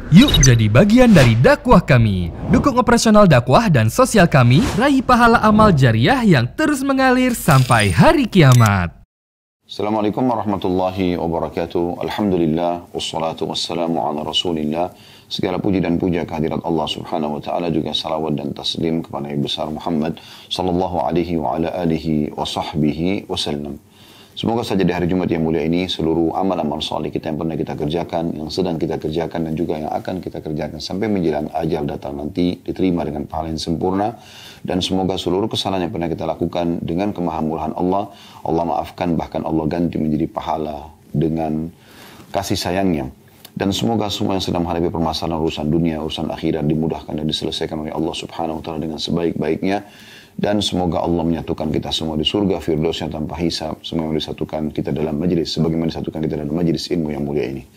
Yuk jadi bagian dari dakwah kami. Dukung operasional dakwah dan sosial kami, raih pahala amal jariah yang terus mengalir sampai hari kiamat. Assalamualaikum warahmatullahi wabarakatuh. Alhamdulillah, wassalatu wassalamu ala rasulillah. Segala puji dan puja kehadirat Allah subhanahu wa ta'ala, juga salawat dan taslim kepada Nabi besar Muhammad sallallahu alaihi wa ala alihi wa sahbihi wasallam. Semoga saja di hari Jumat yang mulia ini seluruh amal-amal saleh kita yang pernah kita kerjakan, yang sedang kita kerjakan dan juga yang akan kita kerjakan sampai menjelang ajal datang nanti diterima dengan pahala yang sempurna. Dan semoga seluruh kesalahan yang pernah kita lakukan dengan kemahamurahan Allah, Allah maafkan, bahkan Allah ganti menjadi pahala dengan kasih sayangnya. Dan semoga semua yang sedang menghadapi permasalahan urusan dunia, urusan akhirat dimudahkan dan diselesaikan oleh Allah subhanahu wa ta'ala dengan sebaik-baiknya. Dan semoga Allah menyatukan kita semua di surga Firdausnya tanpa hisab. Semoga disatukan kita dalam majlis sebagaimana disatukan kita dalam majlis ilmu yang mulia ini.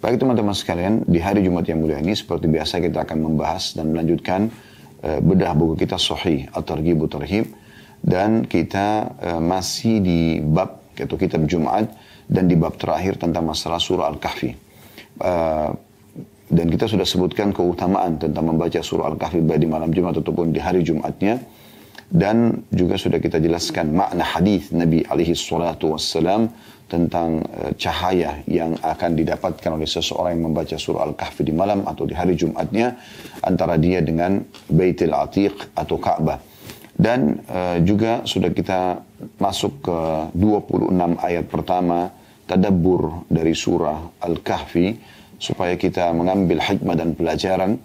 Baik teman-teman sekalian, di hari Jumat yang mulia ini seperti biasa kita akan membahas dan melanjutkan bedah buku kita Sahih At-Targhib Tarhib, dan kita masih di bab yaitu kitab Jumat dan di bab terakhir tentang masalah surah Al-Kahfi. Dan kita sudah sebutkan keutamaan tentang membaca surah Al-Kahfi baik di malam Jumat ataupun di hari Jumatnya. Dan juga sudah kita jelaskan makna hadis Nabi alaihi salatu wassalam tentang cahaya yang akan didapatkan oleh seseorang yang membaca surah Al-Kahfi di malam atau di hari Jumatnya, antara dia dengan Baitul Atiq atau Ka'bah. Dan juga sudah kita masuk ke 26 ayat pertama tadabbur dari surah Al-Kahfi, supaya kita mengambil hikmah dan pelajaran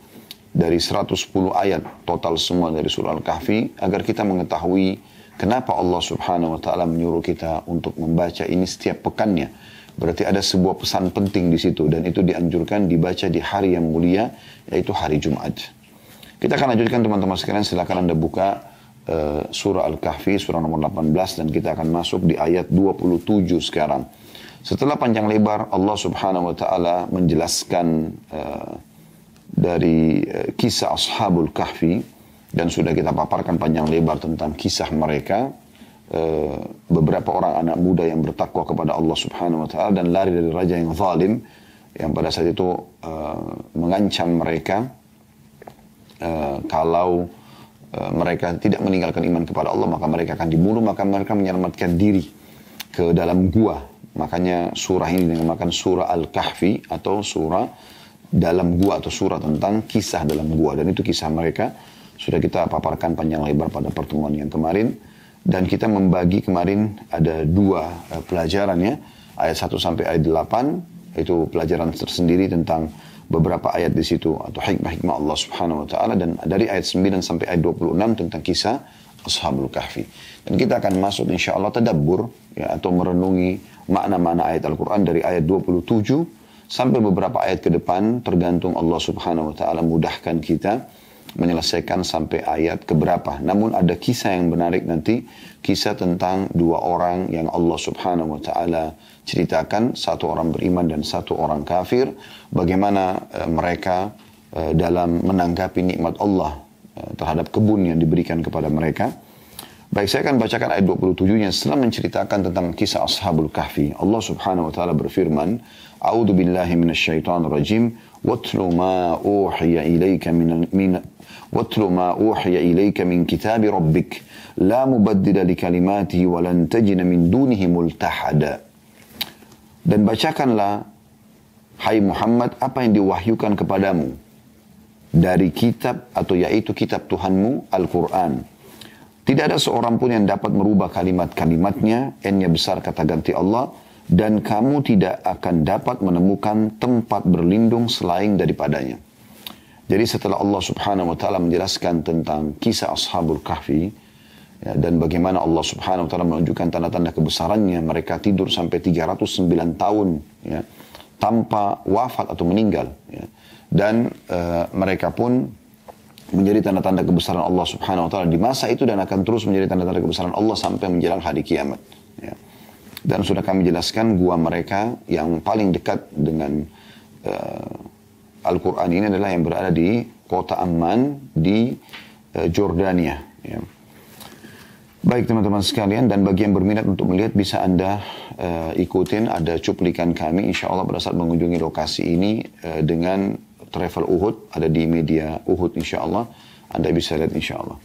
dari 110 ayat total semua dari surah Al-Kahfi, agar kita mengetahui kenapa Allah subhanahu wa ta'ala menyuruh kita untuk membaca ini setiap pekannya. Berarti ada sebuah pesan penting di situ, dan itu dianjurkan dibaca di hari yang mulia, yaitu hari Jumat. Kita akan lanjutkan teman-teman sekalian, silakan Anda buka surah Al-Kahfi, surah nomor 18, dan kita akan masuk di ayat 27 sekarang. Setelah panjang lebar Allah subhanahu wa ta'ala menjelaskan dari kisah Ashabul Kahfi, dan sudah kita paparkan panjang lebar tentang kisah mereka, beberapa orang anak muda yang bertakwa kepada Allah subhanahu wa ta'ala dan lari dari raja yang zalim, yang pada saat itu mengancam mereka kalau mereka tidak meninggalkan iman kepada Allah maka mereka akan dibunuh. Maka mereka menyelamatkan diri ke dalam gua. Makanya surah ini dinamakan surah Al-Kahfi, atau surah dalam gua, atau surah tentang kisah dalam gua. Dan itu kisah mereka sudah kita paparkan panjang lebar pada pertemuan yang kemarin. Dan kita membagi kemarin ada dua pelajaran ya, ayat 1 sampai ayat 8, itu pelajaran tersendiri tentang beberapa ayat di situ atau hikmah-hikmah Allah subhanahu wa ta'ala. Dan dari ayat 9 sampai ayat 26 tentang kisah Ashabul Kahfi. Dan kita akan masuk insya Allah tadabbur ya, atau merenungi makna-makna ayat Al-Quran dari ayat 27 sampai beberapa ayat ke depan, tergantung Allah subhanahu wa ta'ala mudahkan kita menyelesaikan sampai ayat keberapa. Namun ada kisah yang menarik nanti, kisah tentang dua orang yang Allah subhanahu wa ta'ala ceritakan, satu orang beriman dan satu orang kafir, bagaimana mereka dalam menanggapi nikmat Allah terhadap kebun yang diberikan kepada mereka. Baik, saya akan bacakan ayat 27-nya setelah menceritakan tentang kisah Ashabul Kahfi. Allah subhanahu wa ta'ala berfirman, A'udhu billahi minasyaitanir rajim, watlu ma uhiya ilayka min kitabi rabbik, la mubaddila li kalimatihi wa lan tajina min dunihi multahada. Dan bacakanlah, hai Muhammad, apa yang diwahyukan kepadamu dari kitab, atau yaitu kitab Tuhanmu, Al-Quran. Tidak ada seorang pun yang dapat merubah kalimat-kalimatnya, N-nya besar kata ganti Allah, dan kamu tidak akan dapat menemukan tempat berlindung selain daripadanya. Jadi setelah Allah subhanahu wa ta'ala menjelaskan tentang kisah Ashabul Kahfi, ya, dan bagaimana Allah subhanahu wa ta'ala menunjukkan tanda-tanda kebesarannya, mereka tidur sampai 309 tahun ya, tanpa wafat atau meninggal. Ya. Dan mereka pun menjadi tanda-tanda kebesaran Allah subhanahu wa ta'ala di masa itu, dan akan terus menjadi tanda-tanda kebesaran Allah sampai menjelang hari kiamat. Ya. Dan sudah kami jelaskan gua mereka yang paling dekat dengan Al-Quran ini adalah yang berada di kota Amman di Jordania. Ya. Baik teman-teman sekalian, dan bagi yang berminat untuk melihat bisa Anda ikutin, ada cuplikan kami insya Allah pada saat mengunjungi lokasi ini dengan travel Uhud, ada di media Uhud insya Allah. Anda bisa lihat insya Allah.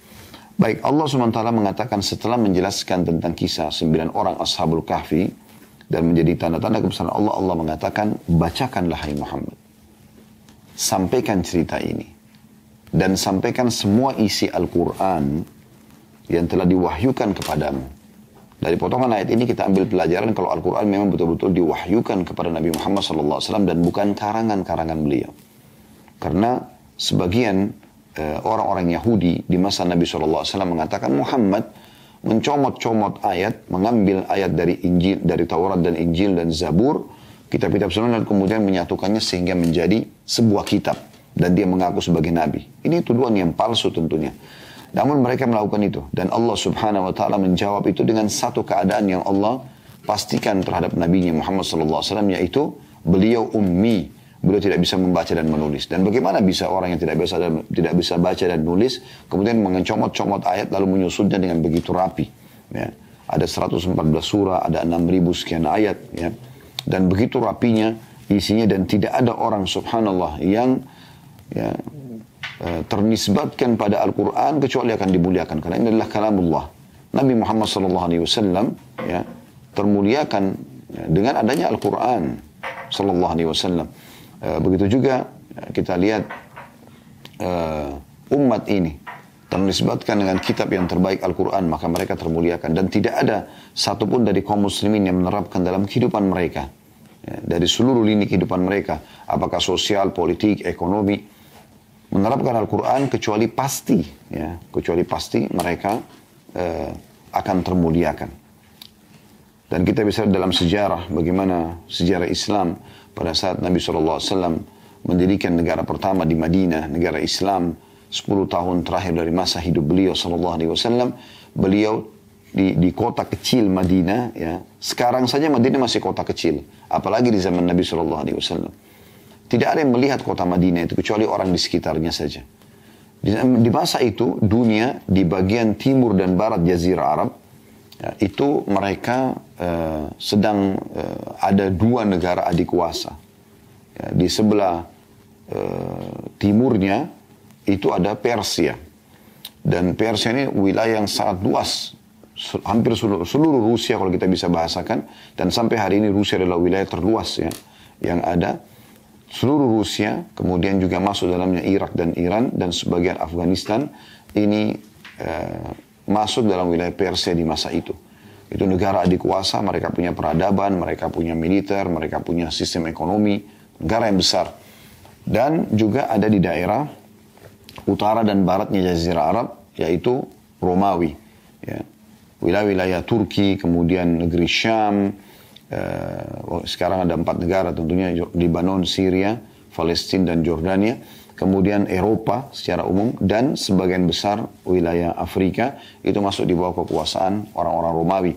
Baik, Allah SWT mengatakan setelah menjelaskan tentang kisah 9 orang Ashabul Kahfi dan menjadi tanda-tanda kebesaran Allah, Allah mengatakan, bacakanlah hai Muhammad. Sampaikan cerita ini. Dan sampaikan semua isi Al-Quran yang telah diwahyukan kepadamu. Dari potongan ayat ini kita ambil pelajaran kalau Al-Quran memang betul-betul diwahyukan kepada Nabi Muhammad SAW dan bukan karangan-karangan beliau. Karena sebagian orang-orang Yahudi di masa Nabi SAW mengatakan Muhammad mencomot-comot ayat, mengambil ayat dari Injil, dari Taurat dan Injil dan Zabur, kitab-kitab sebelumnya, dan kemudian menyatukannya sehingga menjadi sebuah kitab. Dan dia mengaku sebagai Nabi. Ini tuduhan yang palsu tentunya. Namun mereka melakukan itu. Dan Allah Subhanahu Wa Taala menjawab itu dengan satu keadaan yang Allah pastikan terhadap Nabi Muhammad SAW, yaitu beliau ummi. Beliau tidak bisa membaca dan menulis. Dan bagaimana bisa orang yang tidak bisa baca dan nulis, kemudian mencomot-comot ayat lalu menyusunnya dengan begitu rapi. Ya. Ada 114 surah, ada 6.000 sekian ayat. Ya. Dan begitu rapinya isinya, dan tidak ada orang subhanallah yang ternisbatkan pada Al-Quran kecuali akan dimuliakan. Karena ini adalah kalamullah. Nabi Muhammad SAW termuliakan dengan adanya Al-Quran SAW. Begitu juga kita lihat umat ini ternisbatkan dengan kitab yang terbaik Al-Quran, maka mereka termuliakan. Dan tidak ada satupun dari kaum muslimin yang menerapkan dalam kehidupan mereka, dari seluruh lini kehidupan mereka, apakah sosial, politik, ekonomi, menerapkan Al-Quran kecuali pasti mereka akan termuliakan. Dan kita bisa dalam sejarah bagaimana sejarah Islam pada saat Nabi SAW mendirikan negara pertama di Madinah, negara Islam 10 tahun terakhir dari masa hidup beliau SAW, beliau di kota kecil Madinah, ya. Sekarang saja Madinah masih kota kecil, apalagi di zaman Nabi SAW. Tidak ada yang melihat kota Madinah itu kecuali orang di sekitarnya saja. Di masa itu dunia di bagian timur dan barat Jazirah Arab, ya, itu mereka sedang ada dua negara adik kuasa. Ya, di sebelah timurnya itu ada Persia. Dan Persia ini wilayah yang sangat luas. Hampir seluruh Rusia kalau kita bisa bahasakan. Dan sampai hari ini Rusia adalah wilayah terluas ya, yang ada. Seluruh Rusia, kemudian juga masuk dalamnya Irak dan Iran, dan sebagian Afghanistan, ini masuk dalam wilayah Persia di masa itu. Itu negara adik kuasa, mereka punya peradaban, mereka punya militer, mereka punya sistem ekonomi, negara yang besar. Dan juga ada di daerah utara dan baratnya Jazirah Arab, yaitu Romawi. Ya. Wilayah-wilayah Turki, kemudian negeri Syam. Sekarang ada 4 negara tentunya, Lebanon, Syria, Palestina dan Jordania. Kemudian Eropa secara umum dan sebagian besar wilayah Afrika itu masuk di bawah kekuasaan orang-orang Romawi.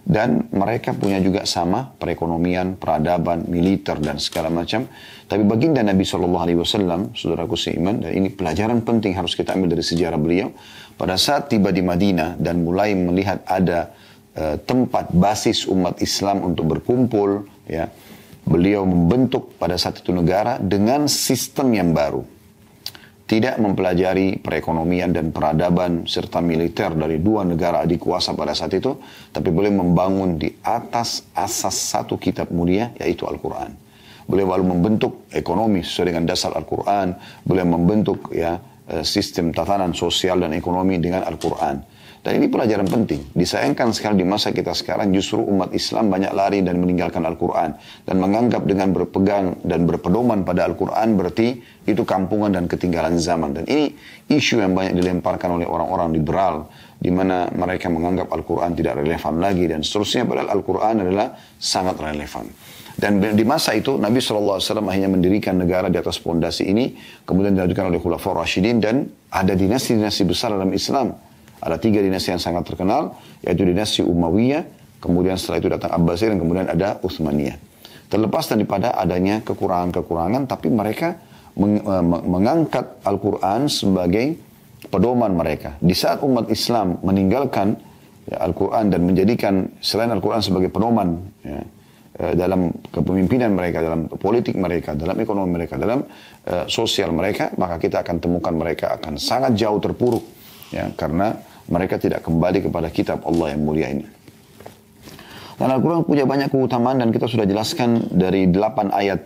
Dan mereka punya juga sama perekonomian, peradaban, militer dan segala macam. Tapi baginda Nabi SAW, saudaraku seiman, dan ini pelajaran penting harus kita ambil dari sejarah beliau. Pada saat tiba di Madinah dan mulai melihat ada tempat basis umat Islam untuk berkumpul, ya, beliau membentuk pada saat itu negara dengan sistem yang baru. Tidak mempelajari perekonomian dan peradaban serta militer dari dua negara adik kuasa pada saat itu, tapi beliau membangun di atas asas satu kitab mulia, yaitu Al-Quran. Beliau lalu membentuk ekonomi sesuai dengan dasar Al-Quran. Beliau membentuk ya sistem tatanan sosial dan ekonomi dengan Al-Quran. Dan ini pelajaran penting. Disayangkan sekali di masa kita sekarang justru umat Islam banyak lari dan meninggalkan Al-Quran. Dan menganggap dengan berpegang dan berpedoman pada Al-Quran berarti itu kampungan dan ketinggalan zaman. Dan ini isu yang banyak dilemparkan oleh orang-orang liberal. Di mana mereka menganggap Al-Quran tidak relevan lagi dan seterusnya. Padahal Al-Quran adalah sangat relevan. Dan di masa itu Nabi SAW akhirnya mendirikan negara di atas pondasi ini. Kemudian dilanjutkan oleh Khulafaur Rasyidin. Dan ada dinasti-dinasti besar dalam Islam. Ada 3 dinasti yang sangat terkenal, yaitu dinasti Umayyah, kemudian setelah itu datang Abbasiyah, dan kemudian ada Utsmaniyah. Terlepas daripada adanya kekurangan-kekurangan, tapi mereka mengangkat Al-Quran sebagai pedoman mereka. Di saat umat Islam meninggalkan ya, Al-Quran dan menjadikan selain Al-Quran sebagai pedoman, ya, dalam kepemimpinan mereka, dalam politik mereka, dalam ekonomi mereka, dalam sosial mereka, maka kita akan temukan mereka akan sangat jauh terpuruk, ya, karena mereka tidak kembali kepada kitab Allah yang mulia ini. Dan Al-Quran punya banyak keutamaan dan kita sudah jelaskan dari 8 ayat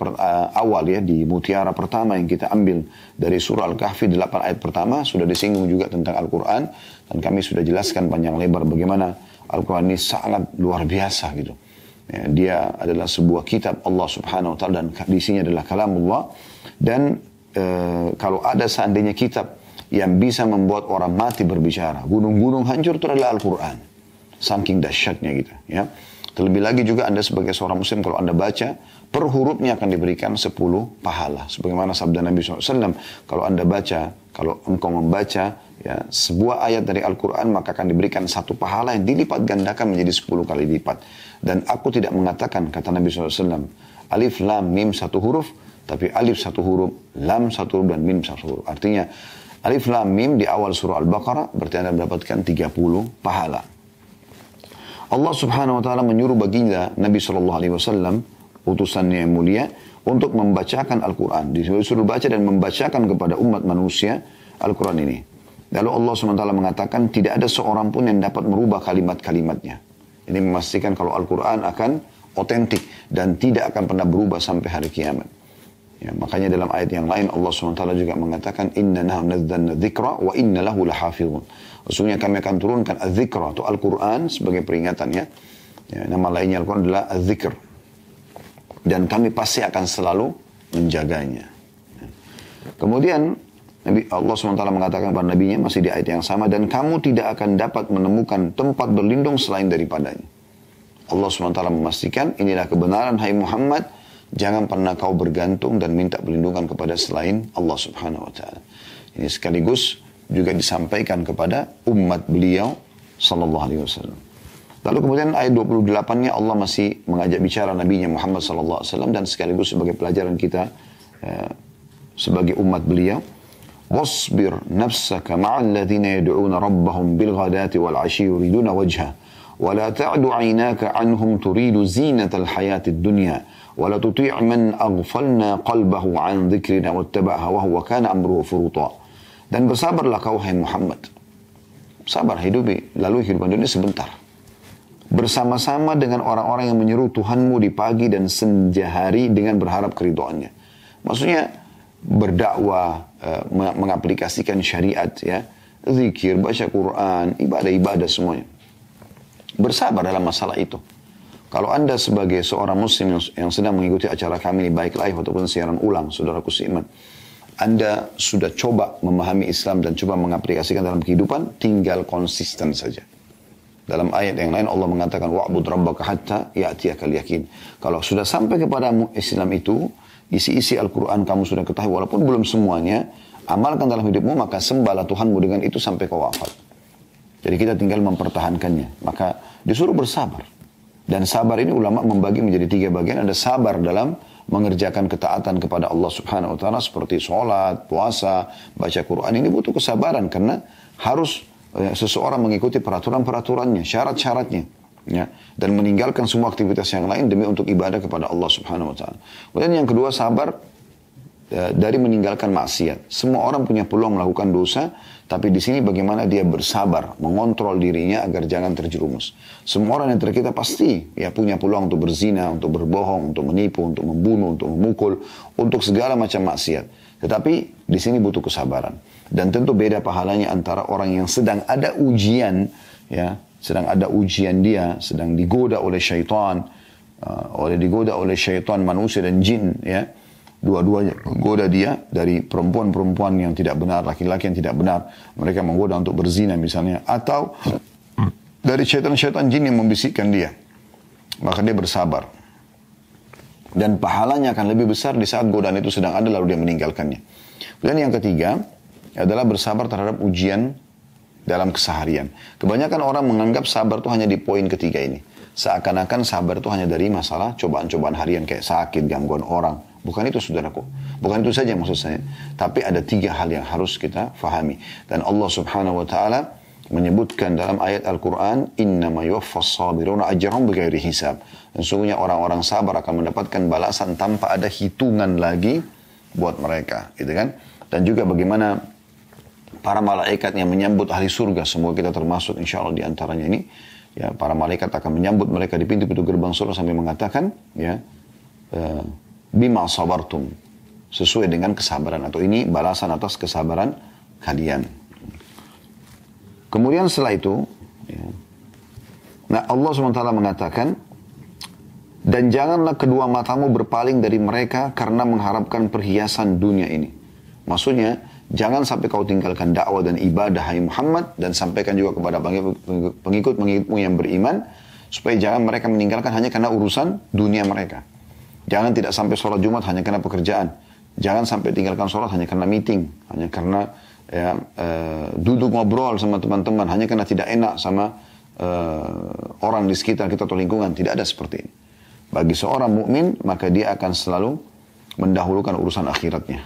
awal ya, di mutiara pertama yang kita ambil dari surah Al-Kahfi, 8 ayat pertama sudah disinggung juga tentang Al-Quran, dan kami sudah jelaskan panjang lebar bagaimana Al-Quran ini sangat luar biasa gitu. Ya, dia adalah sebuah kitab Allah Subhanahu Wa Taala dan isinya adalah kalamullah. Dan kalau ada seandainya kitab yang bisa membuat orang mati berbicara, gunung-gunung hancur, itu adalah Al-Quran. Saking dahsyatnya gitu ya. Terlebih lagi juga Anda sebagai seorang muslim, kalau Anda baca, per hurufnya akan diberikan 10 pahala. Sebagaimana sabda Nabi SAW, kalau Anda baca, kalau engkau membaca ya, sebuah ayat dari Al-Quran, maka akan diberikan 1 pahala yang dilipat gandakan menjadi 10 kali lipat. Dan aku tidak mengatakan, kata Nabi SAW, alif, lam, mim 1 huruf, tapi alif 1 huruf, lam 1 huruf, dan mim 1 huruf. Artinya, alif, lam, mim di awal surah Al-Baqarah, berarti Anda mendapatkan 30 pahala. Allah Subhanahu Wa Taala menyuruh baginda Nabi SAW, utusannya yang mulia, untuk membacakan Al-Quran. Disuruh baca dan membacakan kepada umat manusia Al-Quran ini. Lalu Allah SWT mengatakan tidak ada seorang pun yang dapat merubah kalimat-kalimatnya. Ini memastikan kalau Al-Quran akan otentik dan tidak akan pernah berubah sampai hari kiamat. Ya, makanya dalam ayat yang lain Allah SWT juga mengatakan inna nahnu nazzalna dzikra wa inna lahu lahafizun. Sesungguhnya kami akan turunkan az-zikra atau Al-Quran sebagai peringatan ya. Ya, nama lainnya Al-Quran adalah az-zikr. Dan kami pasti akan selalu menjaganya. Ya. Kemudian Allah SWT mengatakan kepada Nabi-Nya masih di ayat yang sama, dan kamu tidak akan dapat menemukan tempat berlindung selain daripadanya. Allah SWT memastikan inilah kebenaran, hai Muhammad, jangan pernah kau bergantung dan minta perlindungan kepada selain Allah Subhanahu Wa Taala. Ini sekaligus juga disampaikan kepada umat beliau sallallahu alaihi wasallam. Lalu kemudian ayat 28-nya Allah masih mengajak bicara Nabi-Nya Muhammad sallallahu alaihi wasallam, dan sekaligus sebagai pelajaran kita sebagai umat beliau. Wasbir nafsaka ma'al ladzina yad'una rabbahum bil ghadati wal 'ashyi yuriduna wajha wa la ta'du 'aynaka 'anhum turidu zinatal hayatid dunya wa la tuti' man aghfalna qalbahu 'an dzikrina wattaba'a hawahu wa kana amruhu furuta. Dan bersabarlah kau hai Muhammad. Sabar, hidupi, lalu kehidupan dunia sebentar. Bersama-sama dengan orang-orang yang menyeru Tuhanmu di pagi dan senja hari dengan berharap keridhaannya. Maksudnya berdakwah, mengaplikasikan syariat ya, zikir, baca Quran, ibadah-ibadah semuanya. Bersabar dalam masalah itu. Kalau Anda sebagai seorang muslim yang sedang mengikuti acara kami ini, baik live ataupun siaran ulang, saudaraku seiman, Anda sudah coba memahami Islam dan coba mengaplikasikan dalam kehidupan, tinggal konsisten saja. Dalam ayat yang lain Allah mengatakan wa'bud rabbaka hatta ya'tiyakal yakin. Kalau sudah sampai kepada Islam itu, isi-isi Al-Quran kamu sudah ketahui walaupun belum semuanya, amalkan dalam hidupmu, maka sembahlah Tuhanmu dengan itu sampai kau wafat. Jadi kita tinggal mempertahankannya. Maka disuruh bersabar. Dan sabar ini ulama membagi menjadi 3 bagian. Ada sabar dalam mengerjakan ketaatan kepada Allah Subhanahu Wa Taala seperti sholat, puasa, baca Quran. Ini butuh kesabaran karena harus seseorang mengikuti peraturan-peraturannya, syarat-syaratnya, ya, dan meninggalkan semua aktivitas yang lain demi untuk ibadah kepada Allah Subhanahu Wa Taala. Kemudian yang kedua, sabar dari meninggalkan maksiat. Semua orang punya peluang melakukan dosa, tapi di sini bagaimana dia bersabar, mengontrol dirinya agar jangan terjerumus. Semua orang yang kita pasti ya punya peluang untuk berzina, untuk berbohong, untuk menipu, untuk membunuh, untuk memukul, untuk segala macam maksiat. Tetapi di sini butuh kesabaran. Dan tentu beda pahalanya antara orang yang sedang ada ujian, ya, sedang ada ujian dia, sedang digoda oleh syaitan, digoda oleh syaitan manusia dan jin, ya. Dua-duanya menggoda dia dari perempuan-perempuan yang tidak benar, laki-laki yang tidak benar. Mereka menggoda untuk berzina misalnya. Atau dari syaitan-syaitan jin yang membisikkan dia. Maka dia bersabar. Dan pahalanya akan lebih besar di saat godaan itu sedang ada lalu dia meninggalkannya. Dan yang ketiga adalah bersabar terhadap ujian dalam keseharian. Kebanyakan orang menganggap sabar itu hanya di poin ketiga ini. Seakan-akan sabar itu hanya dari masalah cobaan-cobaan harian kayak sakit, gangguan orang. Bukan itu saudaraku. Bukan itu saja maksud saya. Tapi ada 3 hal yang harus kita fahami. Dan Allah Subhanahu Wa Taala menyebutkan dalam ayat Al-Quran, innama yuwaffas sabiruna ajrahum bighairi hisab. Dan sesungguhnya orang-orang sabar akan mendapatkan balasan tanpa ada hitungan lagi buat mereka, gitu kan? Dan juga bagaimana para malaikat yang menyambut ahli surga, semoga kita termasuk insya Allah di antaranya ini. Ya, para malaikat akan menyambut mereka di pintu-pintu gerbang surga sambil mengatakan, ya, bima sabartum, sesuai dengan kesabaran, atau ini balasan atas kesabaran kalian. Kemudian setelah itu, ya, nah Allah SWT mengatakan, dan janganlah kedua matamu berpaling dari mereka karena mengharapkan perhiasan dunia ini. Maksudnya, jangan sampai kau tinggalkan dakwah dan ibadah, hai Muhammad, dan sampaikan juga kepada pengikut-pengikutmu yang beriman, supaya jangan mereka meninggalkan hanya karena urusan dunia mereka. Jangan tidak sampai sholat Jumat hanya karena pekerjaan. Jangan sampai tinggalkan sholat hanya karena meeting, hanya karena ya, duduk ngobrol sama teman-teman, hanya karena tidak enak sama orang di sekitar kita atau lingkungan. Tidak ada seperti ini. Bagi seorang mukmin, maka dia akan selalu mendahulukan urusan akhiratnya.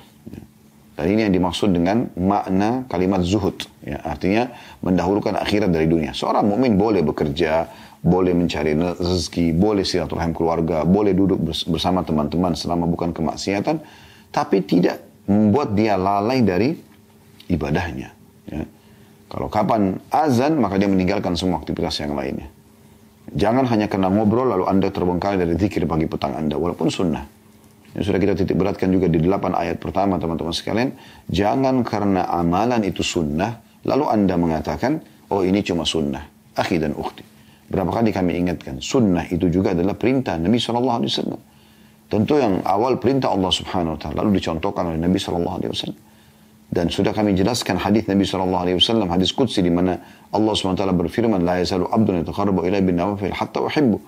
Dan ini yang dimaksud dengan makna kalimat zuhud. Ya, artinya mendahulukan akhirat dari dunia. Seorang mukmin boleh bekerja, boleh mencari rezeki, boleh silaturahim keluarga, boleh duduk bersama teman-teman selama bukan kemaksiatan, tapi tidak membuat dia lalai dari ibadahnya. Ya. Kalau kapan azan, maka dia meninggalkan semua aktivitas yang lainnya. Jangan hanya karena ngobrol lalu Anda terbengkalai dari zikir pagi petang Anda, walaupun sunnah. Yang sudah kita titik beratkan juga di 8 ayat pertama, teman-teman sekalian. Jangan karena amalan itu sunnah, lalu Anda mengatakan, oh ini cuma sunnah. Akhi dan ukhti. Berapa kali kami ingatkan, sunnah itu juga adalah perintah Nabi SAW. Tentu yang awal perintah Allah Subhanahu Wa Taala, lalu dicontohkan oleh Nabi SAW. Dan sudah kami jelaskan hadis Nabi SAW, hadis Qudsi di mana Allah SWT berfirman, La yazalu abdun yataqarrabu ilai bin nawafil hatta uhibbu.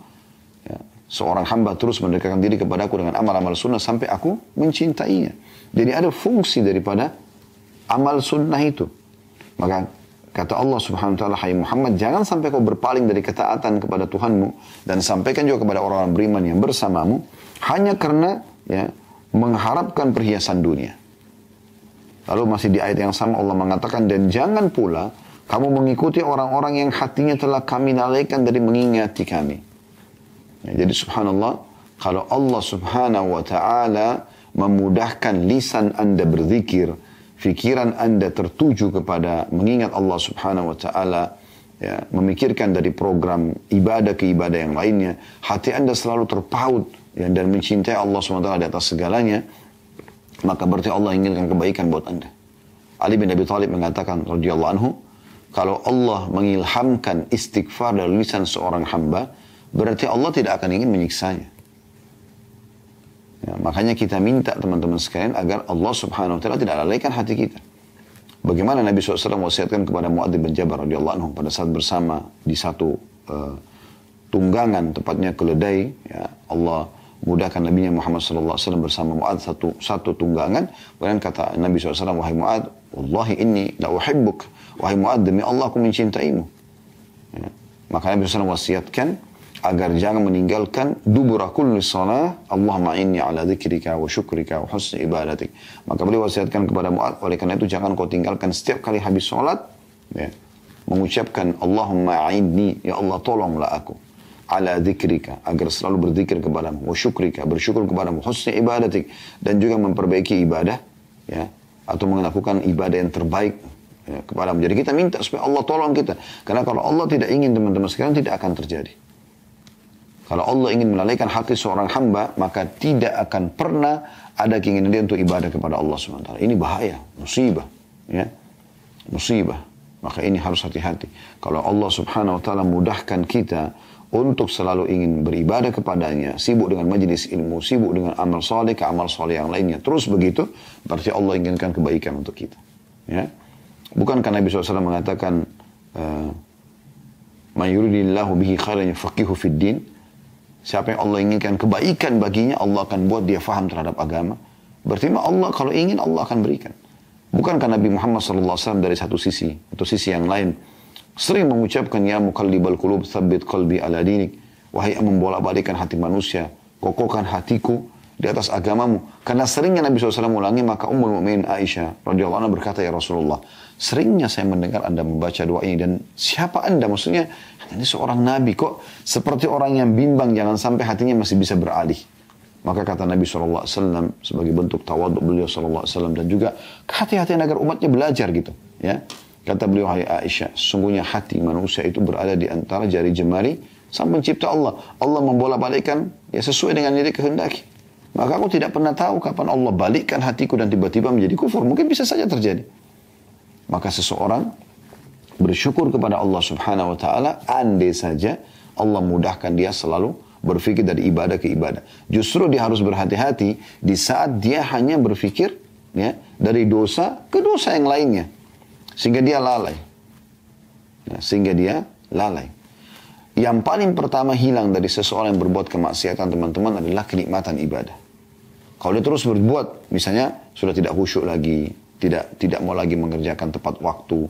Ya, seorang hamba terus mendekatkan diri kepadaku dengan amal-amal sunnah sampai aku mencintainya. Jadi ada fungsi daripada amal sunnah itu. Maka kata Allah Subhanahu Wa Taala, hai Muhammad, jangan sampai kau berpaling dari ketaatan kepada Tuhanmu, dan sampaikan juga kepada orang-orang beriman yang bersamamu, hanya karena ya, mengharapkan perhiasan dunia. Lalu masih di ayat yang sama Allah mengatakan, dan jangan pula kamu mengikuti orang-orang yang hatinya telah kami lalaikan dari mengingati kami. Ya, jadi subhanallah, kalau Allah Subhanahu Wa Taala memudahkan lisan Anda berzikir, fikiran Anda tertuju kepada mengingat Allah Subhanahu Wa Taala, ya, memikirkan dari program ibadah ke ibadah yang lainnya, hati Anda selalu terpaut ya, dan mencintai Allah Subhanahu Wa Taala di atas segalanya, maka berarti Allah inginkan kebaikan buat Anda. Ali bin Abi Thalib mengatakan radhiyallahu anhu, kalau Allah mengilhamkan istighfar dari lisan seorang hamba, berarti Allah tidak akan ingin menyiksanya. Ya, makanya kita minta teman-teman sekalian agar Allah Subhanahu Wa Taala tidak lalaikan hati kita. Bagaimana Nabi SAW wasiatkan kepada Mu'adz bin Jabal radhiyallahu anhu pada saat bersama di satu tunggangan, tepatnya keledai, ya, Allah mudahkan Nabi Muhammad SAW bersama Mu'adz satu tunggangan. Kemudian kata Nabi SAW, wahai Mu'adz, wallahi inni la uhibbuk. Wahai Mu'adz, demi Allah aku mencintaimu. Ya. Maka Nabi SAW wasiatkan agar jangan meninggalkan dubura kulli salah, Allahumma inni ala dzikrika wa syukrika wa husni ibadatik. Maka beliau wasiatkan kepada Mu'adz, oleh karena itu jangan kau tinggalkan setiap kali habis sholat, ya, mengucapkan Allahumma a'inni, ya Allah tolonglah aku, ala dzikrika, agar selalu berzikir kepadamu, wa syukrika, bersyukur kepadamu, husni ibadatik, dan juga memperbaiki ibadah, ya, atau melakukan ibadah yang terbaik, ya, kepadamu. Jadi kita minta supaya Allah tolong kita, karena kalau Allah tidak ingin, teman-teman sekalian, tidak akan terjadi. Kalau Allah ingin melalaikan hati seorang hamba, maka tidak akan pernah ada keinginan dia untuk ibadah kepada Allah SWT. Ini bahaya, musibah, ya, musibah. Maka ini harus hati-hati. Kalau Allah Subhanahu Wa Taala mudahkan kita untuk selalu ingin beribadah kepadanya, sibuk dengan majelis ilmu, sibuk dengan amal saleh ke amal saleh yang lainnya, terus begitu, berarti Allah inginkan kebaikan untuk kita. Ya, bukankah Nabi SAW mengatakan, "Man yuridillahu bihi khairan yufaqihu fid din." Siapa yang Allah inginkan kebaikan baginya, Allah akan buat dia faham terhadap agama. Berarti Allah kalau ingin, Allah akan berikan. Bukankah Nabi Muhammad SAW dari satu sisi atau sisi yang lain sering mengucapkan, ya muqallibal qulub tsabbit qalbi ala dinik, wahai yang membolak-balikan hati manusia, kokohkan hatiku di atas agamamu. Karena seringnya Nabi SAW ulangi, maka Ummul Mukminin Aisyah radhiyallahu anha berkata, ya Rasulullah, seringnya saya mendengar Anda membaca doa ini, dan siapa Anda? Maksudnya, ini seorang Nabi kok seperti orang yang bimbang, jangan sampai hatinya masih bisa beralih. Maka kata Nabi SAW sebagai bentuk tawaduk beliau SAW, dan juga kehati-hatian agar umatnya belajar gitu. Ya, kata beliau, hai Aisyah, sungguhnya hati manusia itu berada di antara jari jemari sang pencipta Allah. Allah membolak-balikkan ya sesuai dengan diri kehendaki. Maka aku tidak pernah tahu kapan Allah balikkan hatiku dan tiba-tiba menjadi kufur. Mungkin bisa saja terjadi. Maka seseorang bersyukur kepada Allah Subhanahu wa taala, andai saja Allah mudahkan dia selalu berpikir dari ibadah ke ibadah. Justru dia harus berhati-hati di saat dia hanya berpikir ya dari dosa ke dosa yang lainnya, sehingga dia lalai. Ya, sehingga dia lalai. Yang paling pertama hilang dari seseorang yang berbuat kemaksiatan, teman-teman, adalah kenikmatan ibadah. Kalau dia terus berbuat, misalnya sudah tidak khusyuk lagi, tidak mau lagi mengerjakan tepat waktu,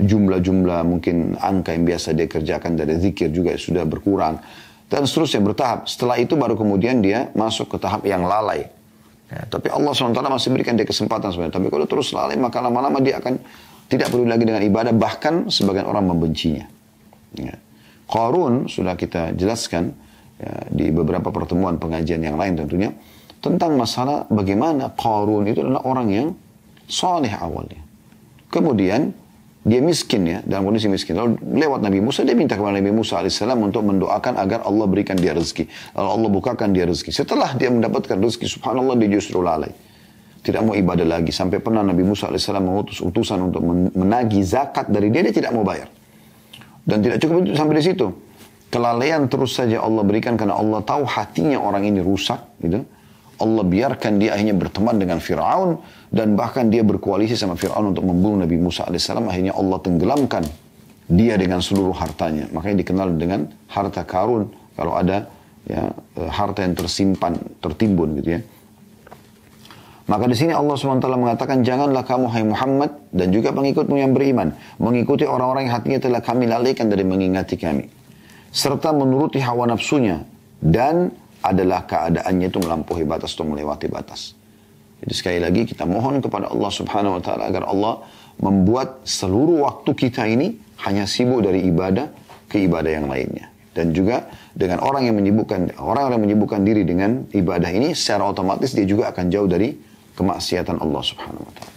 jumlah-jumlah mungkin angka yang biasa dia kerjakan dari zikir juga sudah berkurang, dan seterusnya bertahap. Setelah itu baru kemudian dia masuk ke tahap yang lalai. Ya, tapi Allah SWT masih berikan dia kesempatan sebenarnya. Tapi kalau terus lalai, maka lama-lama dia akan tidak peduli lagi dengan ibadah, bahkan sebagian orang membencinya. Ya. Qarun sudah kita jelaskan ya, di beberapa pertemuan pengajian yang lain tentunya, tentang masalah bagaimana Qarun itu adalah orang yang saleh awalnya. Kemudian dia miskin ya, dalam kondisi miskin. Lalu lewat Nabi Musa, dia minta kepada Nabi Musa AS untuk mendoakan agar Allah berikan dia rezeki. Lalu Allah bukakan dia rezeki. Setelah dia mendapatkan rezeki, subhanallah, dia justru lalai. Tidak mau ibadah lagi. Sampai pernah Nabi Musa AS mengutus utusan untuk menagih zakat dari dia tidak mau bayar. Dan tidak cukup sampai di situ. Kelalaian terus saja Allah berikan karena Allah tahu hatinya orang ini rusak. Gitu. Allah biarkan dia akhirnya berteman dengan Fir'aun, dan bahkan dia berkoalisi sama Fir'aun untuk membunuh Nabi Musa AS. Akhirnya Allah tenggelamkan dia dengan seluruh hartanya. Makanya dikenal dengan harta karun. Kalau ada ya, harta yang tersimpan, tertimbun gitu ya. Maka di sini Allah SWT mengatakan, janganlah kamu hai Muhammad dan juga pengikutmu yang beriman mengikuti orang-orang yang hatinya telah kami lalaikan dari mengingati kami, serta menuruti hawa nafsunya, dan adalah keadaannya itu melampaui batas atau melewati batas. Jadi sekali lagi kita mohon kepada Allah Subhanahu wa taala agar Allah membuat seluruh waktu kita ini hanya sibuk dari ibadah ke ibadah yang lainnya. Dan juga dengan orang yang menyibukkan diri dengan ibadah ini, secara otomatis dia juga akan jauh dari kemaksiatan Allah Subhanahu wa taala.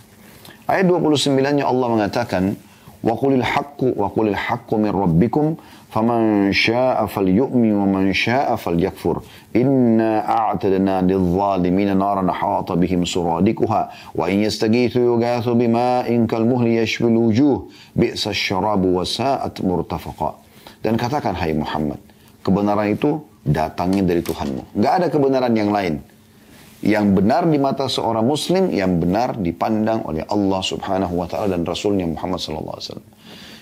Ayat 29-nya Allah mengatakan, wa qulil haqqu min rabbikum faman syaa'a falyu'min wa man syaa'a falyakfur inna a'tadna lidh-dhalimina naran ahata bihim suradikuha wa in yastaghithu yughathu bima'in kalmuhli yashwi al-wujuh bi'sa asy-syarabu wa sa'at murtafaqa. Dan katakan hai Muhammad, kebenaran itu datangnya dari Tuhanmu. Enggak ada kebenaran yang lain. Yang benar di mata seorang muslim, yang benar dipandang oleh Allah Subhanahu wa taala dan Rasulnya Muhammad sallallahu alaihi wasallam.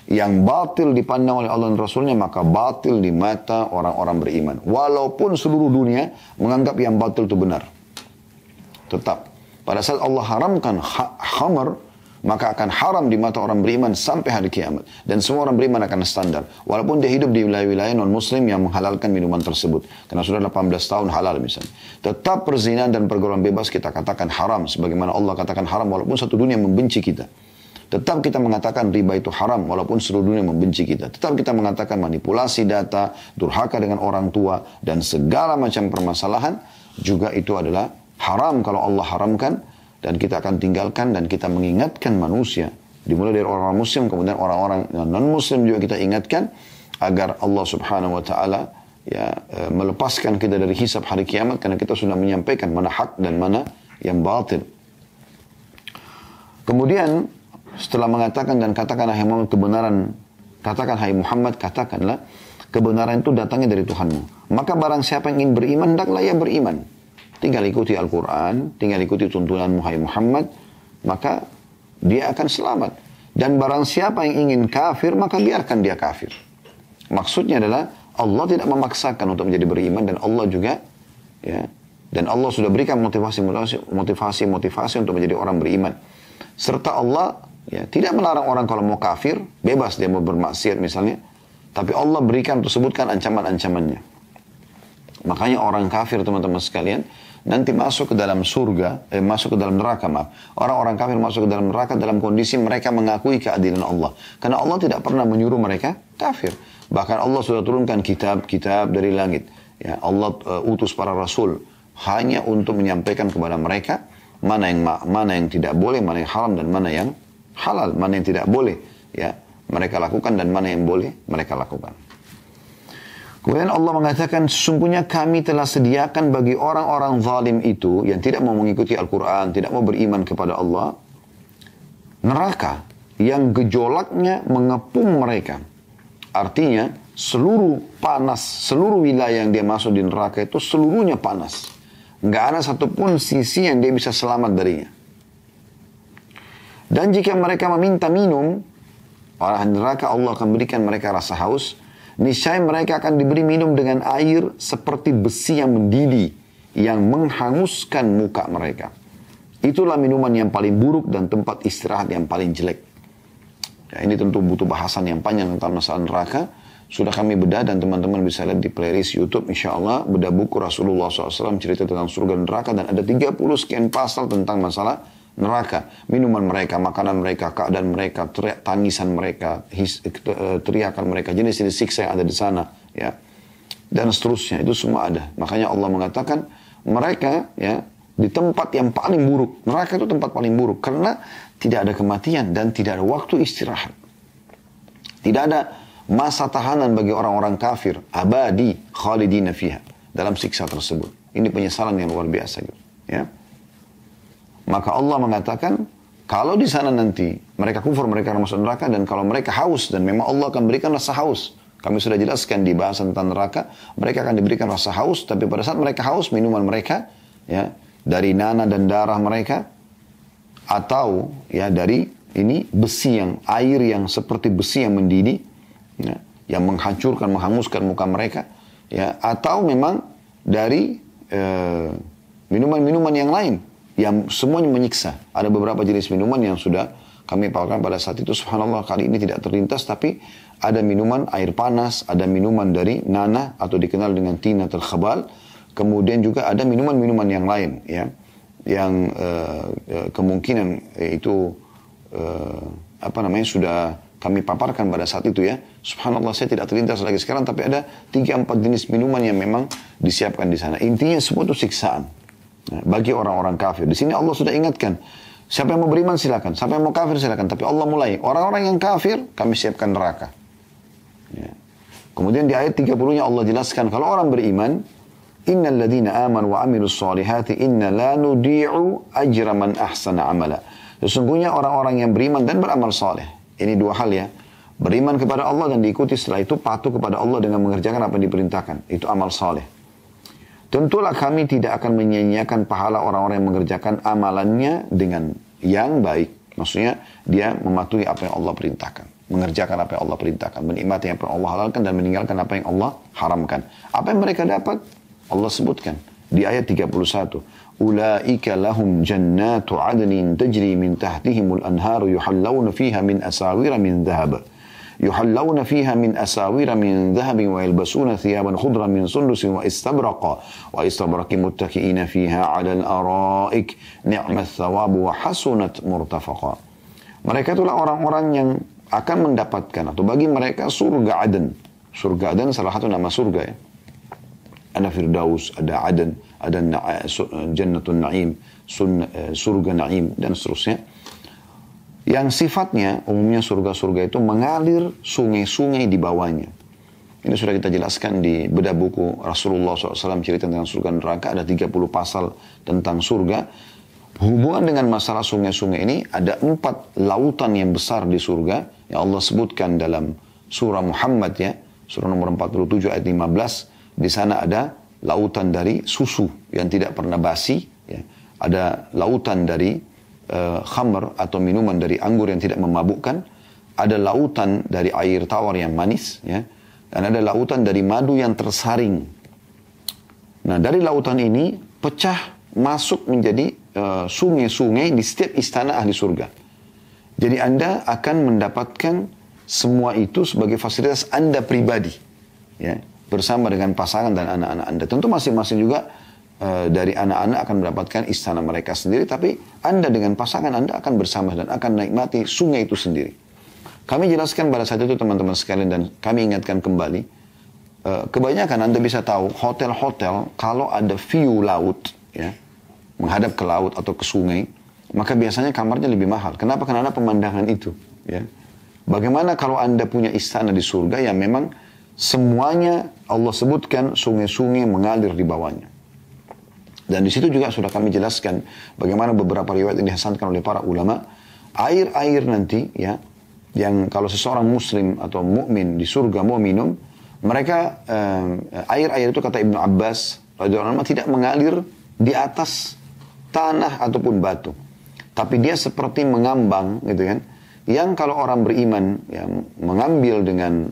Yang batil dipandang oleh Allah dan Rasulnya, maka batil di mata orang-orang beriman. Walaupun seluruh dunia menganggap yang batil itu benar. Tetap, pada saat Allah haramkan khamar, maka akan haram di mata orang beriman sampai hari kiamat. Dan semua orang beriman akan standar. Walaupun dia hidup di wilayah-wilayah non-muslim yang menghalalkan minuman tersebut. Karena sudah 18 tahun halal misalnya. Tetap perzinahan dan pergaulan bebas kita katakan haram. Sebagaimana Allah katakan haram walaupun satu dunia membenci kita. Tetap kita mengatakan riba itu haram walaupun seluruh dunia membenci kita. Tetap kita mengatakan manipulasi data, durhaka dengan orang tua, dan segala macam permasalahan juga itu adalah haram kalau Allah haramkan. Dan kita akan tinggalkan dan kita mengingatkan manusia. Dimulai dari orang-orang muslim, kemudian orang-orang non-muslim juga kita ingatkan. Agar Allah Subhanahu wa ta'ala ya, melepaskan kita dari hisab hari kiamat. Karena kita sudah menyampaikan mana hak dan mana yang batil. Kemudian setelah mengatakan dan katakanlah hai Muhammad kebenaran. Katakan hai Muhammad, katakanlah kebenaran itu datangnya dari Tuhanmu. Maka barang siapa yang ingin beriman, hendaklah ia beriman. Tinggal ikuti Al-Quran, tinggal ikuti tuntunan Muhammad, maka dia akan selamat. Dan barang siapa yang ingin kafir, maka biarkan dia kafir. Maksudnya adalah Allah tidak memaksakan untuk menjadi beriman, dan Allah juga, ya, dan Allah sudah berikan motivasi untuk menjadi orang beriman. Serta Allah ya, tidak melarang orang kalau mau kafir, bebas dia mau bermaksiat misalnya, tapi Allah berikan untuk sebutkan ancaman-ancamannya. Makanya orang kafir teman-teman sekalian nanti masuk ke dalam surga, masuk ke dalam neraka, maaf. Orang-orang kafir masuk ke dalam neraka dalam kondisi mereka mengakui keadilan Allah. Karena Allah tidak pernah menyuruh mereka kafir. Bahkan Allah sudah turunkan kitab-kitab dari langit. Ya, Allah utus para rasul hanya untuk menyampaikan kepada mereka mana yang tidak boleh, mana yang haram dan mana yang halal, mana yang tidak boleh ya mereka lakukan dan mana yang boleh mereka lakukan. Kemudian Allah mengatakan, sesungguhnya kami telah sediakan bagi orang-orang zalim itu yang tidak mau mengikuti Al-Quran, tidak mau beriman kepada Allah, neraka yang gejolaknya mengepung mereka. Artinya seluruh panas, seluruh wilayah yang dia masuk di neraka itu seluruhnya panas. Nggak ada satupun sisi yang dia bisa selamat darinya. Dan jika mereka meminta minum, orang neraka Allah akan berikan mereka rasa haus. Niscaya mereka akan diberi minum dengan air seperti besi yang mendidih, yang menghanguskan muka mereka. Itulah minuman yang paling buruk dan tempat istirahat yang paling jelek. Ya, ini tentu butuh bahasan yang panjang tentang masalah neraka. Sudah kami bedah dan teman-teman bisa lihat di playlist YouTube insya Allah. Bedah buku Rasulullah SAW cerita tentang surga dan neraka. Dan ada 30 sekian pasal tentang masalah neraka. Minuman mereka, makanan mereka, keadaan mereka, tangisan mereka, teriakan mereka, jenis-jenis siksa yang ada di sana. Ya. Dan seterusnya, itu semua ada. Makanya Allah mengatakan mereka ya di tempat yang paling buruk. Neraka itu tempat paling buruk. Karena tidak ada kematian dan tidak ada waktu istirahat. Tidak ada masa tahanan bagi orang-orang kafir. Abadi khalidina fiha. Dalam siksa tersebut. Ini penyesalan yang luar biasa. Gitu. Ya. Maka Allah mengatakan, kalau di sana nanti mereka kufur, mereka akan masuk neraka, dan kalau mereka haus, dan memang Allah akan berikan rasa haus. Kami sudah jelaskan di bahasan tentang neraka, mereka akan diberikan rasa haus, tapi pada saat mereka haus, minuman mereka, ya, dari nanah dan darah mereka, atau ya dari ini besi yang, air yang seperti besi yang mendidih, ya, yang menghancurkan, menghanguskan muka mereka, ya, atau memang dari minuman-minuman yang lain, yang semuanya menyiksa. Ada beberapa jenis minuman yang sudah kami paparkan pada saat itu. Subhanallah, kali ini tidak terlintas, tapi ada minuman air panas, ada minuman dari nanah atau dikenal dengan tinatul khabal. Kemudian juga ada minuman-minuman yang lain, ya, yang kemungkinan itu sudah kami paparkan pada saat itu, ya. Subhanallah, saya tidak terlintas lagi sekarang, tapi ada 3-4 jenis minuman yang memang disiapkan di sana. Intinya semua itu siksaan. Nah, bagi orang-orang kafir. Di sini Allah sudah ingatkan, siapa yang mau beriman silakan, siapa yang mau kafir silakan. Tapi Allah mulai, orang-orang yang kafir kami siapkan neraka. Ya. Kemudian di ayat 30-nya Allah jelaskan, kalau orang beriman, innal ladzina amanu wa amilus solihati inna la nudi'u ajra man ahsana amala. Sesungguhnya orang-orang yang beriman dan beramal soleh. Ini dua hal, ya. Beriman kepada Allah dan diikuti setelah itu patuh kepada Allah dengan mengerjakan apa yang diperintahkan. Itu amal soleh. Tentulah kami tidak akan menyia-nyiakan pahala orang-orang yang mengerjakan amalannya dengan yang baik. Maksudnya dia mematuhi apa yang Allah perintahkan. Mengerjakan apa yang Allah perintahkan. Menikmati apa yang Allah halalkan dan meninggalkan apa yang Allah haramkan. Apa yang mereka dapat? Allah sebutkan di ayat 31. Ulaika lahum jannatu adnin tajri min tahtihimul anharu yuhallawna fiha min asawira min dhahab. يحلون فيها من أساور من ذهب ويلبسون ثيابا خضرا من سندس وإستبرق متكئين فيها على الأرائك نعم الثواب وحسنت مرتفقا. Mereka itulah orang-orang yang akan mendapatkan atau bagi mereka surga Aden. Surga Aden salah satu nama surga, ya. Ada Firdaus, ada Aden, ada Jannatun Na'im, surga Na'im dan seterusnya. Yang sifatnya, umumnya surga-surga itu mengalir sungai-sungai di bawahnya. Ini sudah kita jelaskan di bedah buku Rasulullah SAW cerita tentang surga dan neraka. Ada 30 pasal tentang surga. Hubungan dengan masalah sungai-sungai ini, ada 4 lautan yang besar di surga. Yang Allah sebutkan dalam surah Muhammad, ya. Surah nomor 47 ayat 15. Di sana ada lautan dari susu yang tidak pernah basi. Ya. Ada lautan dari khamr atau minuman dari anggur yang tidak memabukkan, ada lautan dari air tawar yang manis, ya, dan ada lautan dari madu yang tersaring. Nah, dari lautan ini pecah masuk menjadi sungai-sungai di setiap istana ahli surga. Jadi Anda akan mendapatkan semua itu sebagai fasilitas Anda pribadi, ya. bersama dengan pasangan dan anak-anak Anda. Tentu masing-masing juga dari anak-anak akan mendapatkan istana mereka sendiri, tapi Anda dengan pasangan Anda akan bersama dan akan menikmati sungai itu sendiri. Kami jelaskan pada saat itu teman-teman sekalian dan kami ingatkan kembali, kebanyakan Anda bisa tahu hotel-hotel kalau ada view laut, ya, menghadap ke laut atau ke sungai, maka biasanya kamarnya lebih mahal. Kenapa? Karena ada pemandangan itu. Ya. Bagaimana kalau Anda punya istana di surga yang memang semuanya Allah sebutkan sungai-sungai mengalir di bawahnya. Dan di situ juga sudah kami jelaskan bagaimana beberapa riwayat yang dihasankan oleh para ulama, air-air nanti, ya, yang kalau seseorang muslim atau mukmin di surga mau minum, mereka air-air itu kata Ibnu Abbas radhiyallahu anhu tidak mengalir di atas tanah ataupun batu, tapi dia seperti mengambang, gitu kan? Yang kalau orang beriman yang mengambil dengan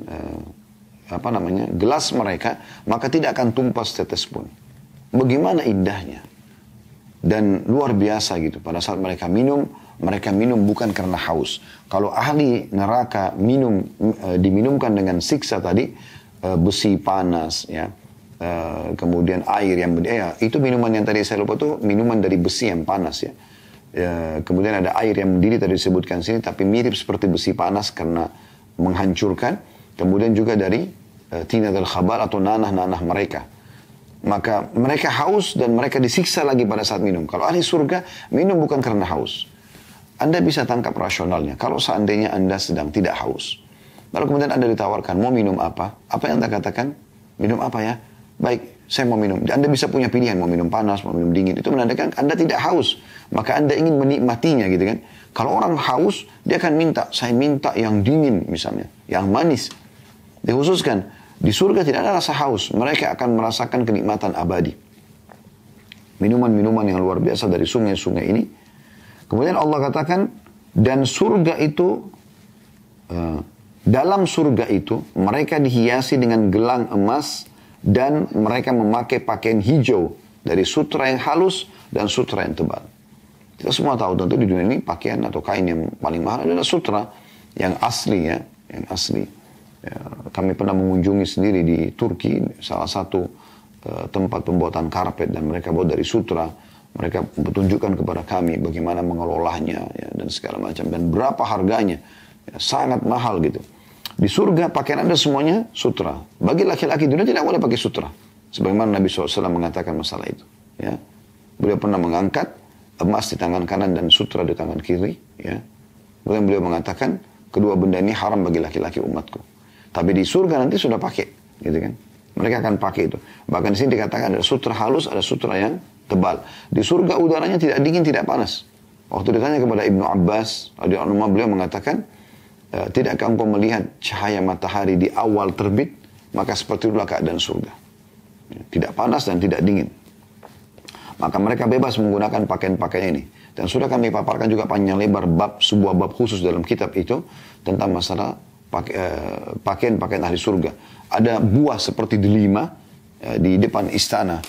gelas mereka, maka tidak akan tumpah setetes pun. Bagaimana indahnya dan luar biasa gitu. Pada saat mereka minum bukan karena haus. Kalau ahli neraka diminumkan dengan siksa tadi, besi panas, ya, kemudian air yang itu minuman yang tadi saya lupa itu minuman dari besi yang panas, ya. Kemudian ada air yang mendidih tadi disebutkan sini, tapi mirip seperti besi panas karena menghancurkan. Kemudian juga dari tinadul khabal atau nanah-nanah mereka. Maka mereka haus dan mereka disiksa lagi pada saat minum. Kalau ahli surga minum bukan karena haus. Anda bisa tangkap rasionalnya. Kalau seandainya Anda sedang tidak haus, lalu kemudian Anda ditawarkan, mau minum apa? Apa yang Anda katakan? Minum apa ya? Baik, saya mau minum. Anda bisa punya pilihan, mau minum panas, mau minum dingin. Itu menandakan Anda tidak haus. Maka Anda ingin menikmatinya, gitu kan. Kalau orang haus, dia akan minta, saya minta yang dingin misalnya, yang manis. Dikhususkan, di surga tidak ada rasa haus. Mereka akan merasakan kenikmatan abadi. Minuman-minuman yang luar biasa dari sungai-sungai ini. Kemudian Allah katakan, dan surga itu, dalam surga itu, mereka dihiasi dengan gelang emas, dan mereka memakai pakaian hijau, dari sutra yang halus, dan sutra yang tebal. Kita semua tahu, tentu di dunia ini, pakaian atau kain yang paling mahal adalah sutra, yang asli, ya, yang asli. Ya, kami pernah mengunjungi sendiri di Turki, salah satu tempat pembuatan karpet, dan mereka buat dari sutra. Mereka tunjukkan kepada kami bagaimana mengelolanya, ya, dan segala macam. Dan berapa harganya. Ya, sangat mahal gitu. Di surga pakaian Anda semuanya sutra. Bagi laki-laki dunia tidak boleh pakai sutra. Sebagaimana Nabi SAW mengatakan masalah itu. Ya. Beliau pernah mengangkat emas di tangan kanan dan sutra di tangan kiri. Ya. Kemudian beliau mengatakan, kedua benda ini haram bagi laki-laki umatku. Tapi di surga nanti sudah pakai. Gitu kan. Mereka akan pakai itu. Bahkan di sini dikatakan ada sutra halus, ada sutra yang tebal. Di surga udaranya tidak dingin, tidak panas. Waktu ditanya kepada Ibnu Abbas, beliau mengatakan, tidakkah engkau melihat cahaya matahari di awal terbit? Maka seperti itulah keadaan surga. Tidak panas dan tidak dingin. Maka mereka bebas menggunakan pakaian-pakaian ini. Dan sudah kami paparkan juga panjang lebar sebuah bab khusus dalam kitab itu tentang masalah pakaian-pakaian ahli surga. Ada buah seperti delima di depan istana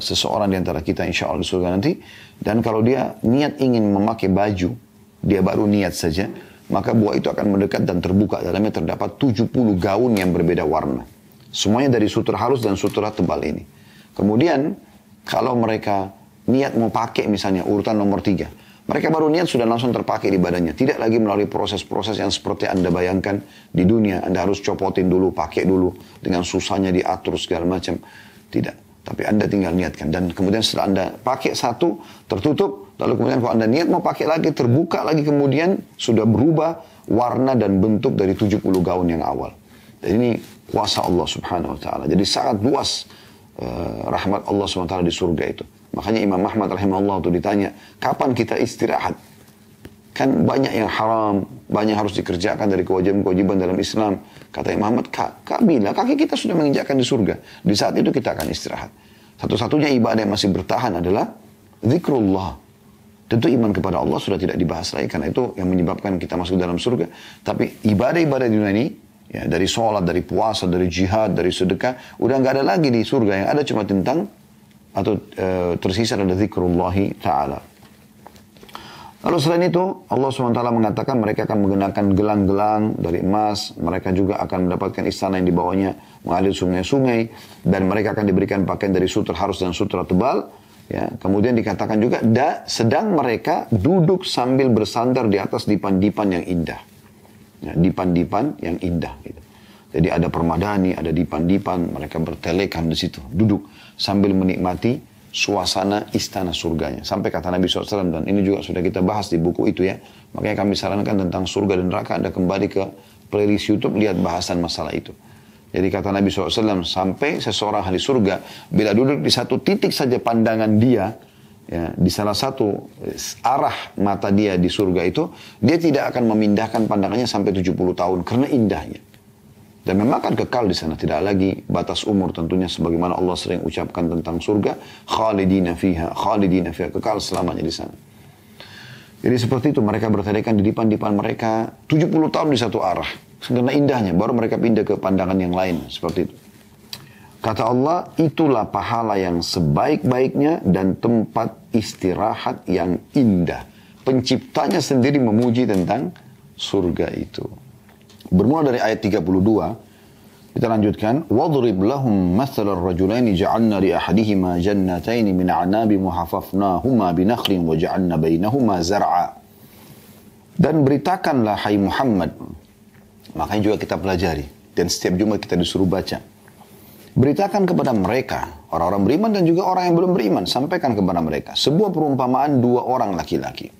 seseorang di antara kita insya Allah di surga nanti. Dan kalau dia niat ingin memakai baju, dia baru niat saja, maka buah itu akan mendekat dan terbuka. Dalamnya terdapat 70 gaun yang berbeda warna. Semuanya dari sutra halus dan sutra tebal ini. Kemudian kalau mereka niat mau pakai misalnya urutan nomor 3, mereka baru niat sudah langsung terpakai di badannya. Tidak lagi melalui proses-proses yang seperti Anda bayangkan di dunia. Anda harus copotin dulu, pakai dulu. Dengan susahnya diatur segala macam. Tidak. Tapi Anda tinggal niatkan. Dan kemudian setelah Anda pakai satu, tertutup. Lalu kemudian kalau Anda niat mau pakai lagi, terbuka lagi kemudian. Sudah berubah warna dan bentuk dari 70 gaun yang awal. Dan ini kuasa Allah subhanahu wa ta'ala. Jadi sangat luas rahmat Allah subhanahu wa ta'ala di surga itu. Makanya Imam Ahmad rahimahullah itu ditanya, kapan kita istirahat? Kan banyak yang haram, banyak harus dikerjakan dari kewajiban-kewajiban dalam Islam. Kata Imam Ahmad, bila kaki kita sudah menginjakkan di surga, di saat itu kita akan istirahat. Satu-satunya ibadah yang masih bertahan adalah zikrullah. Tentu iman kepada Allah sudah tidak dibahas lagi, karena itu yang menyebabkan kita masuk dalam surga. Tapi ibadah-ibadah di dunia ini, ya, dari sholat, dari puasa, dari jihad, dari sedekah, udah nggak ada lagi di surga. Yang ada cuma tentang atau tersisa adalah zikrullahi ta'ala. Lalu selain itu, Allah SWT mengatakan mereka akan menggunakan gelang-gelang dari emas. Mereka juga akan mendapatkan istana yang di bawahnya mengalir sungai-sungai. Dan mereka akan diberikan pakaian dari sutra halus dan sutra tebal. Ya, kemudian dikatakan juga, sedang mereka duduk sambil bersandar di atas dipan-dipan yang indah. Ya, dipan-dipan yang indah. Gitu. Jadi ada permadani, ada dipan-dipan. Mereka bertelekan di situ, duduk sambil menikmati suasana istana surganya. Sampai kata Nabi SAW, dan ini juga sudah kita bahas di buku itu ya. Makanya kami sarankan tentang surga dan neraka, Anda kembali ke playlist YouTube, lihat bahasan masalah itu. Jadi kata Nabi SAW, sampai seseorang ahli surga, bila duduk di satu titik saja pandangan dia, ya, di salah satu arah mata dia di surga itu, dia tidak akan memindahkan pandangannya sampai 70 tahun, karena indahnya. Dan memang akan kekal di sana, tidak lagi batas umur tentunya sebagaimana Allah sering ucapkan tentang surga, khalidina fiha, kekal selamanya di sana. Jadi seperti itu, mereka bertelekan di dipan-dipan mereka 70 tahun di satu arah. Karena indahnya, baru mereka pindah ke pandangan yang lain, seperti itu. Kata Allah, itulah pahala yang sebaik-baiknya dan tempat istirahat yang indah. Penciptanya sendiri memuji tentang surga itu. Bermula dari ayat 32, kita lanjutkan. وَضْرِبْ لَهُمْ مَثَلَ الرَّجُلَيْنِ جَعَلْنَا لِأَحَدِهِمَا جَنَّتَيْنِ مِنْ أَعْنَابٍ وَحَفَفْنَاهُمَا بِنَخْلٍ وَجَعَلْنَا بَيْنَهُمَا زَرْعًا. Dan beritakanlah hai Muhammad. Makanya juga kita pelajari. Dan setiap Jumat kita disuruh baca. Beritakan kepada mereka, orang-orang beriman dan juga orang yang belum beriman. Sampaikan kepada mereka. Sebuah perumpamaan dua orang laki-laki.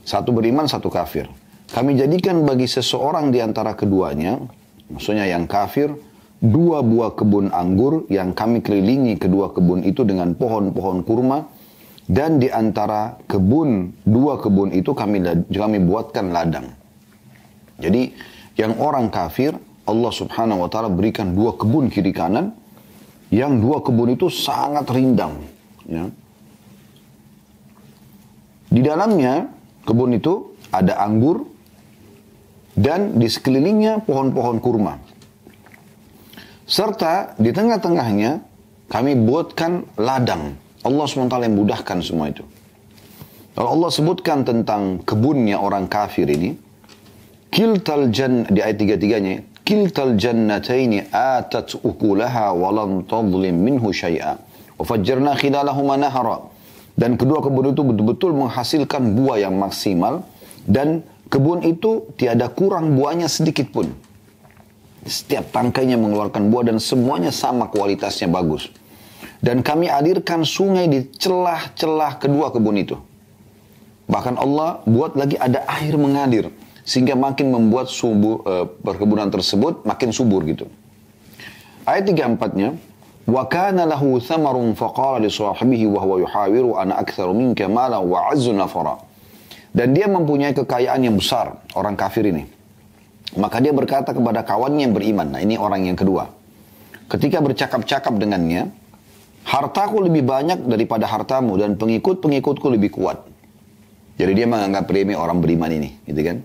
Satu beriman, satu kafir. Kami jadikan bagi seseorang di antara keduanya, maksudnya yang kafir, dua buah kebun anggur yang kami kelilingi kedua kebun itu dengan pohon-pohon kurma, dan di antara dua kebun itu kami buatkan ladang. Jadi yang orang kafir, Allah Subhanahu wa Ta'ala berikan dua kebun kiri kanan, yang dua kebun itu sangat rindang. Ya. Di dalamnya kebun itu ada anggur, dan di sekelilingnya pohon-pohon kurma. Serta di tengah-tengahnya kami buatkan ladang. Allah SWT yang mudahkan semua itu. Kalau Allah sebutkan tentang kebunnya orang kafir ini, di ayat 33-nya, kiltal jannataini atat ukulaha walam tadlim minhu syai'a wa fajjarna khilalahuma nahara. Dan kedua kebun itu betul-betul menghasilkan buah yang maksimal, dan kebun itu tiada kurang buahnya sedikit pun. Setiap tangkainya mengeluarkan buah dan semuanya sama kualitasnya bagus. Dan kami alirkan sungai di celah-celah kedua kebun itu. Bahkan Allah buat lagi ada air mengalir. Sehingga makin membuat perkebunan tersebut makin subur gitu. Ayat 34-nya. وَكَانَ لَهُ ثَمَرٌ فَقَالَ لِصَاحِبِهِ وَهُوَ يُحَاوِرُ أَنَا أَكْثَرُ مِنْكَ مَالًا وَعَزُّ نَفَرًا. Dan dia mempunyai kekayaan yang besar, orang kafir ini. Maka dia berkata kepada kawannya yang beriman. Nah, ini orang yang kedua. Ketika bercakap-cakap dengannya, hartaku lebih banyak daripada hartamu dan pengikut-pengikutku lebih kuat. Jadi dia menganggap remeh orang beriman ini, gitu kan?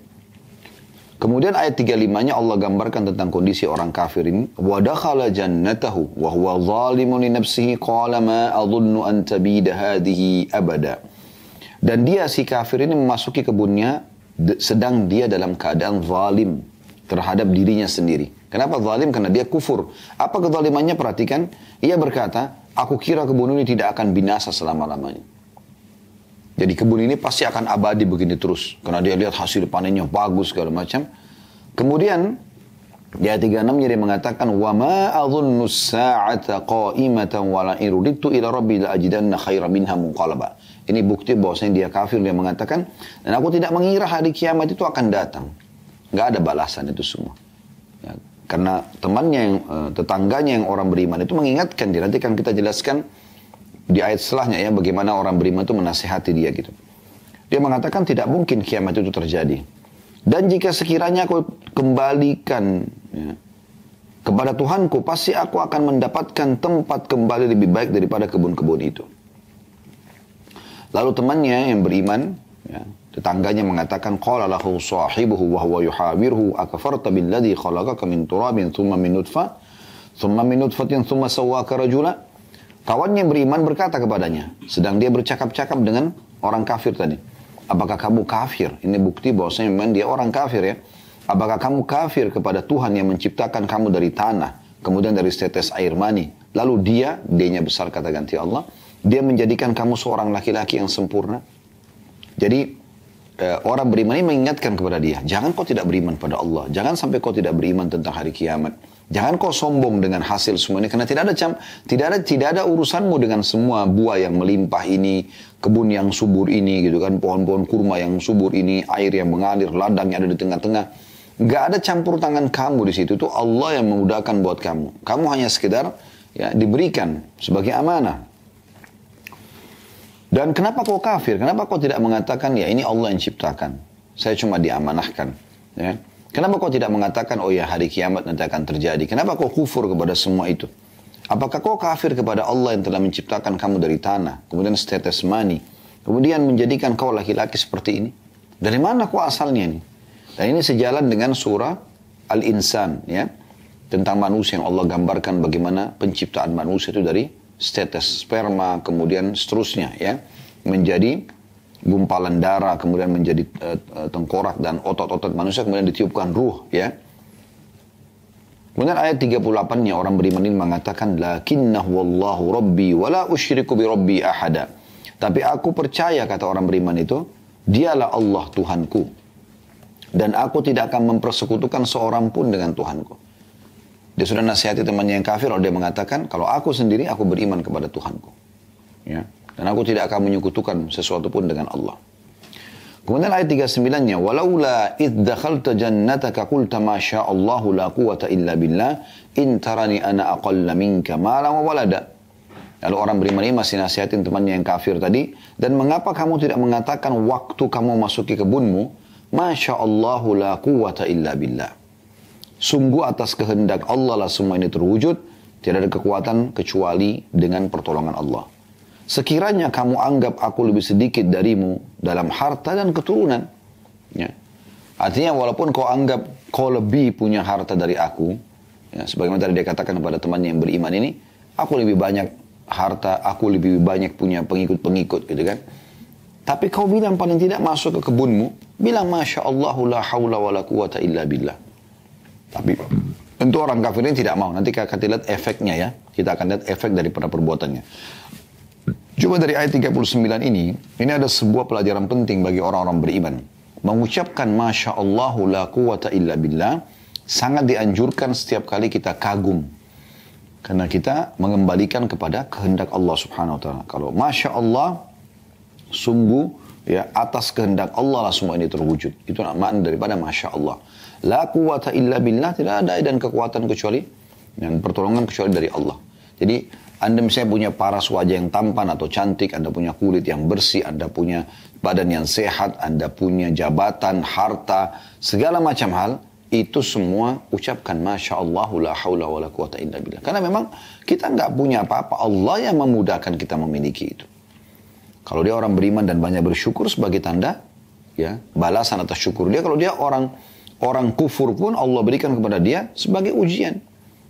Kemudian ayat 35-nya Allah gambarkan tentang kondisi orang kafir ini. وَدَخَلَ جَنَّتَهُ وَهُوَ ظَالِمٌ لِنَفْسِهِ قَالَ مَا أَظُنُّ أَن تَبِيدَ هَذِهِ أَبَدًا. Dan dia, si kafir ini, memasuki kebunnya sedang dia dalam keadaan zalim terhadap dirinya sendiri. Kenapa zalim? Karena dia kufur. Apa kezalimannya? Perhatikan. Ia berkata, aku kira kebun ini tidak akan binasa selama-lamanya. Jadi kebun ini pasti akan abadi begini terus. Karena dia lihat hasil panennya bagus segala macam. Kemudian di ayat 36 dia mengatakan, وَمَا أَظُنُّ السَّاعَةَ قَائِمَةً وَلَا إِرُدِدْتُ إِلَى رَبِّي لَأَجِدَنَّ خَيْرًا مِنْهَا مُنْقَلَبًا. Ini bukti bahwasanya dia kafir. Dia mengatakan, dan aku tidak mengira hari kiamat itu akan datang. Nggak ada balasan itu semua. Ya, karena temannya, tetangganya yang orang beriman itu mengingatkan dia. Nanti kan kita jelaskan di ayat setelahnya ya, bagaimana orang beriman itu menasihati dia gitu. Dia mengatakan tidak mungkin kiamat itu terjadi. Dan jika sekiranya aku kembalikan ya, kepada Tuhanku, pasti aku akan mendapatkan tempat kembali lebih baik daripada kebun-kebun itu. Lalu temannya yang beriman, ya, tetangganya mengatakan, qala lahu sahibuhu wa huwa yuhawirhu akafarta billadhi khalaqaka min turabin thumma min nutfatin thumma sawwaka rajula. Kawannya yang beriman berkata kepadanya, sedang dia bercakap-cakap dengan orang kafir tadi, Apakah kamu kafir? Ini bukti bahwasanya memang dia orang kafir ya. Apakah kamu kafir kepada Tuhan yang menciptakan kamu dari tanah, kemudian dari setetes air mani? Lalu D-nya besar kata ganti Allah, dia menjadikan kamu seorang laki-laki yang sempurna. Jadi orang beriman ini mengingatkan kepada dia, jangan kau tidak beriman pada Allah, jangan sampai kau tidak beriman tentang hari kiamat. Jangan kau sombong dengan hasil semua ini, karena tidak ada urusanmu dengan semua buah yang melimpah ini, kebun yang subur ini, gitu kan, pohon-pohon kurma yang subur ini, air yang mengalir, ladang yang ada di tengah-tengah. Gak ada campur tangan kamu di situ. Itu Allah yang memudahkan buat kamu. Kamu hanya sekedar ya diberikan sebagai amanah. Dan kenapa kau kafir? Kenapa kau tidak mengatakan ya ini Allah yang ciptakan, saya cuma diamanahkan? Ya. Kenapa kau tidak mengatakan, oh ya hari kiamat nanti akan terjadi? Kenapa kau kufur kepada semua itu? Apakah kau kafir kepada Allah yang telah menciptakan kamu dari tanah, kemudian setetes mani, kemudian menjadikan kau laki-laki seperti ini? Dari mana kau asalnya ini? Dan ini sejalan dengan surah Al-Insan, ya, tentang manusia yang Allah gambarkan bagaimana penciptaan manusia itu dari setetes sperma, kemudian seterusnya, ya, menjadi gumpalan darah, kemudian menjadi tengkorak dan otot-otot manusia, kemudian ditiupkan ruh, ya. Kemudian ayat 38-nya orang beriman ini mengatakan, lakinnahu wallahu rabbi wala usyriku bi rabbi ahada. Tapi aku percaya, kata orang beriman itu, dialah Allah Tuhanku, dan aku tidak akan mempersekutukan seorang pun dengan Tuhanku. Dia sudah nasihati temannya yang kafir, lalu dia mengatakan, kalau aku sendiri, aku beriman kepada Tuhanku, ya. Dan aku tidak akan menyekutukan sesuatu pun dengan Allah. Kemudian ayat 39-nya, walaula idh dakhalta jannataka qulta ma sya'allahu la quwwata illa billah in tarani ana aqalla minka malan wa walada. Lalu orang beriman ini masih nasihatin temannya yang kafir tadi, dan mengapa kamu tidak mengatakan waktu kamu masuki kebunmu, ma sya'allahu la quwwata illa billah. Sungguh atas kehendak Allah lah semua ini terwujud, tidak ada kekuatan kecuali dengan pertolongan Allah. Sekiranya kamu anggap aku lebih sedikit darimu dalam harta dan keturunan. Ya. Artinya walaupun kau anggap kau lebih punya harta dari aku, ya, sebagaimana tadi dia katakan kepada temannya yang beriman ini, aku lebih banyak harta, aku lebih banyak punya pengikut-pengikut, gitu kan. Tapi kau bilang paling tidak masuk ke kebunmu, bilang Masya Allah la hawla wa la quwata illa billah. Tapi tentu orang kafir ini tidak mau. Nanti kita akan lihat efeknya ya. Kita akan lihat efek daripada perbuatannya. Coba dari ayat 39 ini ada sebuah pelajaran penting bagi orang-orang beriman. Mengucapkan Masya Allah la quwata illa billah sangat dianjurkan setiap kali kita kagum. Karena kita mengembalikan kepada kehendak Allah subhanahu wa ta'ala. Kalau Masya Allah, sungguh ya atas kehendak Allah lah semua ini terwujud. Itu makna daripada Masya Allah. La quwata illa billah, tidak ada dan kekuatan kecuali dan pertolongan kecuali dari Allah. Jadi Anda misalnya punya paras wajah yang tampan atau cantik, Anda punya kulit yang bersih, Anda punya badan yang sehat, Anda punya jabatan, harta, segala macam hal, itu semua ucapkan Masya Allah la hawla wa la quwata illa billah. Karena memang kita nggak punya apa-apa, Allah yang memudahkan kita memiliki itu. Kalau dia orang beriman dan banyak bersyukur sebagai tanda ya balasan atas syukur dia. Kalau dia orang kufur pun Allah berikan kepada dia sebagai ujian,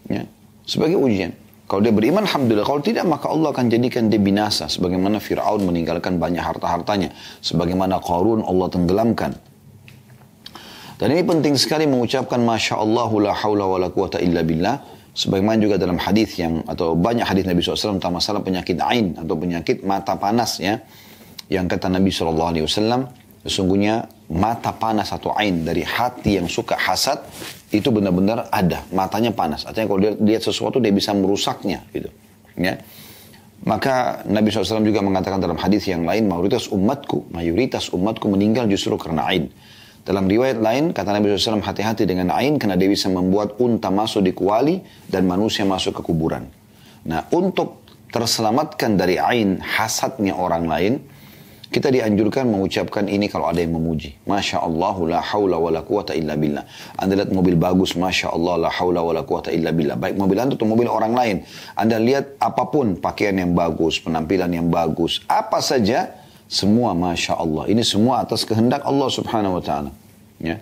ya, sebagai ujian. Kalau dia beriman, alhamdulillah. Kalau tidak, maka Allah akan jadikan dia binasa. Sebagaimana Fir'aun meninggalkan banyak harta-hartanya. Sebagaimana Qarun Allah tenggelamkan. Dan ini penting sekali mengucapkan Masya Allah la hawla wa la quwata illa billah. Sebagaimana juga dalam hadis atau banyak hadis Nabi SAW tentang masalah penyakit ain atau penyakit mata panas ya. Yang kata Nabi SAW, sesungguhnya mata panas atau ain dari hati yang suka hasad itu benar-benar ada, matanya panas. Artinya kalau dia lihat sesuatu dia bisa merusaknya gitu. Ya. Maka Nabi SAW juga mengatakan dalam hadis yang lain, mayoritas umatku meninggal justru karena ain. Dalam riwayat lain kata Nabi SAW, hati-hati dengan ain karena dia bisa membuat unta masuk di kuali dan manusia masuk ke kuburan. Nah, untuk terselamatkan dari ain hasadnya orang lain, kita dianjurkan mengucapkan ini kalau ada yang memuji. Masya Allah la hawla wa la quwata illa billah. Anda lihat mobil bagus, Masya Allah la hawla wa la quwata illa billah. Baik mobil Anda atau mobil orang lain. Anda lihat apapun, pakaian yang bagus, penampilan yang bagus, apa saja, semua Masya Allah. Ini semua atas kehendak Allah subhanahu wa ta'ala. Ya.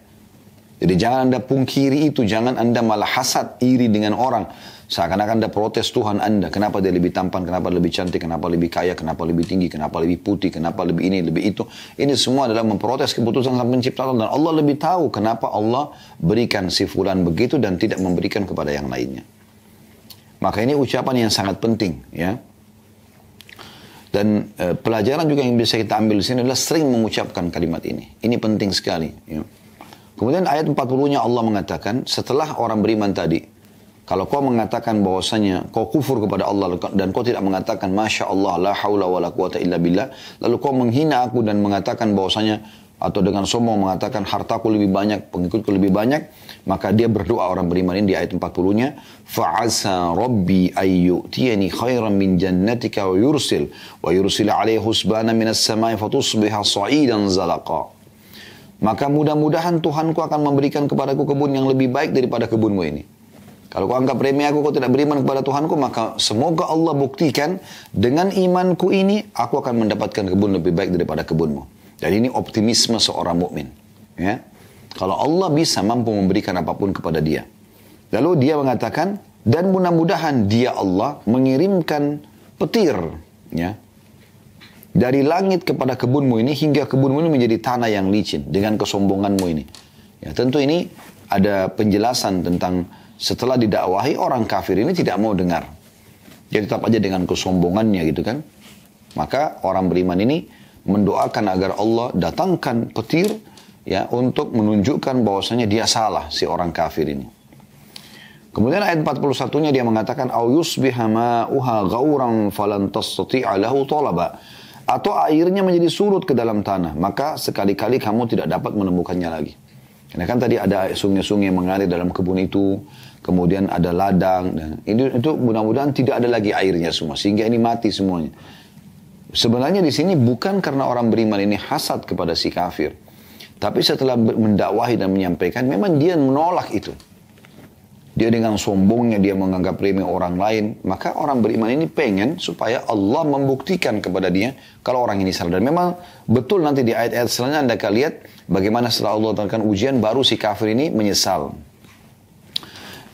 Jadi jangan Anda pungkiri itu, jangan Anda malah hasad, iri dengan orang. Seakan-akan Anda protes Tuhan Anda, kenapa dia lebih tampan, kenapa lebih cantik, kenapa lebih kaya, kenapa lebih tinggi, kenapa lebih putih, kenapa lebih ini, lebih itu. Ini semua adalah memprotes keputusan Sang Pencipta Allah. Dan Allah lebih tahu kenapa Allah berikan si fulan begitu dan tidak memberikan kepada yang lainnya. Maka ini ucapan yang sangat penting, ya. Dan pelajaran juga yang bisa kita ambil di sini adalah sering mengucapkan kalimat ini. Ini penting sekali, ya. Kemudian ayat 40-nya Allah mengatakan, setelah orang beriman tadi, kalau kau mengatakan bahwasanya kau kufur kepada Allah dan kau tidak mengatakan Masya Allah, la haula wa la quwata illa billah, lalu kau menghina aku dan mengatakan bahwasanya, atau dengan sombong mengatakan hartaku lebih banyak, pengikutku lebih banyak, maka dia berdoa orang beriman ini di ayat 40-nya, fa'asa rabbi ayyutiyani khairan min jannatika wa yursil alaihi husbana minas samai fatusbiha sa'idan zalaqa. Maka mudah-mudahan Tuhanku akan memberikan kepadaku kebun yang lebih baik daripada kebunmu ini. Kalau kau anggap remeh aku, kau tidak beriman kepada Tuhanku, maka semoga Allah buktikan dengan imanku ini, aku akan mendapatkan kebun lebih baik daripada kebunmu. Dan ini optimisme seorang mukmin. Ya? Kalau Allah bisa mampu memberikan apapun kepada dia. Lalu dia mengatakan, dan mudah-mudahan dia Allah mengirimkan petir, ya, dari langit kepada kebunmu ini hingga kebunmu ini menjadi tanah yang licin dengan kesombonganmu ini. Ya, tentu ini ada penjelasan tentang setelah didakwahi orang kafir ini tidak mau dengar. Dia tetap aja dengan kesombongannya gitu kan. Maka orang beriman ini mendoakan agar Allah datangkan petir, ya, untuk menunjukkan bahwasanya dia salah si orang kafir ini. Kemudian ayat 41-nya dia mengatakan au yusbiha ma'uha ghauran falan tastati'a lahu talaba. Atau airnya menjadi surut ke dalam tanah, maka sekali-kali kamu tidak dapat menemukannya lagi. Karena kan tadi ada sungai-sungai yang mengalir dalam kebun itu, kemudian ada ladang, dan itu mudah-mudahan tidak ada lagi airnya semua, sehingga ini mati semuanya. Sebenarnya di sini bukan karena orang beriman ini hasad kepada si kafir, tapi setelah mendakwahi dan menyampaikan, memang dia menolak itu. Dia dengan sombongnya dia menganggap remeh orang lain. Maka orang beriman ini pengen supaya Allah membuktikan kepada dia kalau orang ini salah. Dan memang betul nanti di ayat-ayat selanjutnya Anda akan lihat bagaimana setelah Allah datangkan ujian baru si kafir ini menyesal.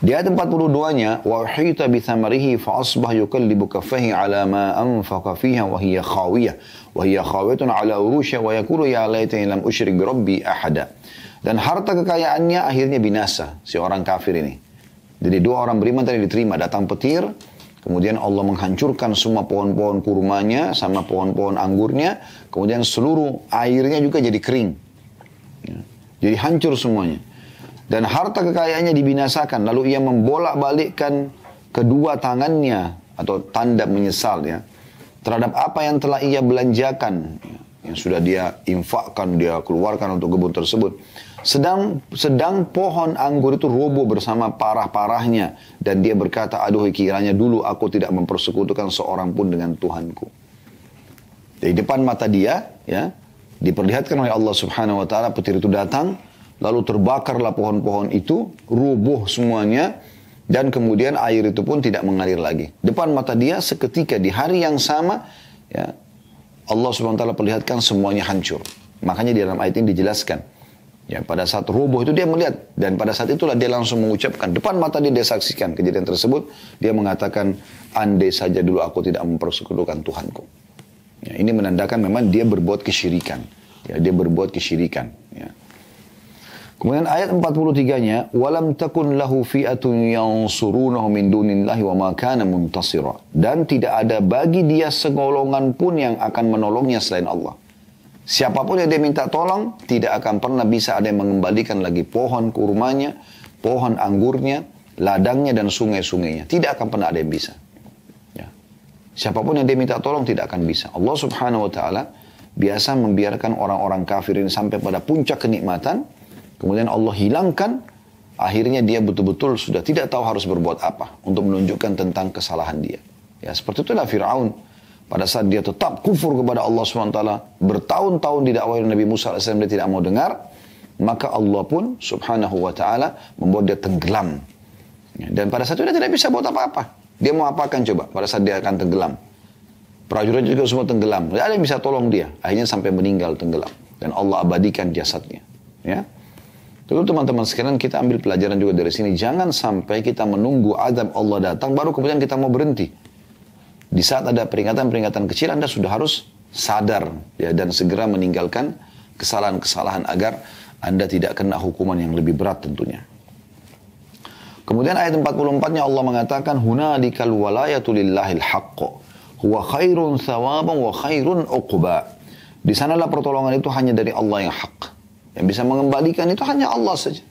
Di ayat 42-nya wa uhita bi thamarihi fa asbah yukallibu kaffahi ala ma anfaqa fiha wa hiya khawiyatun ala urusha wa yaqulu ya laitani lam usyrik bi rabbi ahada. Dan harta kekayaannya akhirnya binasa si orang kafir ini. Jadi dua orang beriman tadi diterima, datang petir, kemudian Allah menghancurkan semua pohon-pohon kurmanya sama pohon-pohon anggurnya, kemudian seluruh airnya juga jadi kering. Ya. Jadi hancur semuanya. Dan harta kekayaannya dibinasakan, lalu ia membolak-balikkan kedua tangannya atau tanda menyesal, ya, terhadap apa yang telah ia belanjakan, ya, yang sudah dia infakkan, dia keluarkan untuk kebun tersebut. Sedang pohon anggur itu roboh bersama parah-parahnya. Dan dia berkata, aduh kiranya dulu aku tidak mempersekutukan seorang pun dengan Tuhanku. Di depan mata dia, ya, diperlihatkan oleh Allah subhanahu wa ta'ala petir itu datang. Lalu terbakarlah pohon-pohon itu, roboh semuanya. Dan kemudian air itu pun tidak mengalir lagi. Depan mata dia seketika di hari yang sama, ya, Allah subhanahu wa ta'ala perlihatkan semuanya hancur. Makanya di dalam ayat ini dijelaskan. Ya, pada saat roboh itu dia melihat, dan pada saat itulah dia langsung mengucapkan, depan mata dia saksikan kejadian tersebut, dia mengatakan, andai saja dulu aku tidak mempersekutukan Tuhanku. Ya, ini menandakan memang dia berbuat kesyirikan. Ya, dia berbuat kesyirikan. Ya. Kemudian ayat 43-nya, walam takun lahu fi'atun yansurunahu min dunillahi wa ma kana muntasira. Dan tidak ada bagi dia segolongan pun yang akan menolongnya selain Allah. Siapapun yang dia minta tolong, tidak akan pernah bisa ada yang mengembalikan lagi pohon kurmanya, pohon anggurnya, ladangnya dan sungai-sungainya. Tidak akan pernah ada yang bisa. Ya. Siapapun yang dia minta tolong tidak akan bisa. Allah subhanahu wa ta'ala biasa membiarkan orang-orang kafir ini sampai pada puncak kenikmatan, kemudian Allah hilangkan, akhirnya dia betul-betul sudah tidak tahu harus berbuat apa untuk menunjukkan tentang kesalahan dia. Ya, seperti itulah Fir'aun. Pada saat dia tetap kufur kepada Allah SWT, bertahun-tahun didakwahi Nabi Musa AS, dia tidak mau dengar, maka Allah pun subhanahu wa ta'ala membuat dia tenggelam. Dan pada saat itu dia tidak bisa buat apa-apa. Dia mau apakan coba pada saat dia akan tenggelam. Prajurit juga semua tenggelam. Tidak ada yang bisa tolong dia. Akhirnya sampai meninggal tenggelam. Dan Allah abadikan jasadnya. Ya. Lalu teman-teman sekalian, kita ambil pelajaran juga dari sini. Jangan sampai kita menunggu azab Allah datang baru kemudian kita mau berhenti. Di saat ada peringatan-peringatan kecil, Anda sudah harus sadar ya, dan segera meninggalkan kesalahan-kesalahan agar Anda tidak kena hukuman yang lebih berat tentunya. Kemudian ayat 44-nya Allah mengatakan, Hunalikal walayatu lillahil haqq, huwa khairun thawaban wa khairun uqba. Di sanalah pertolongan itu hanya dari Allah yang hak. Yang bisa mengembalikan itu hanya Allah saja.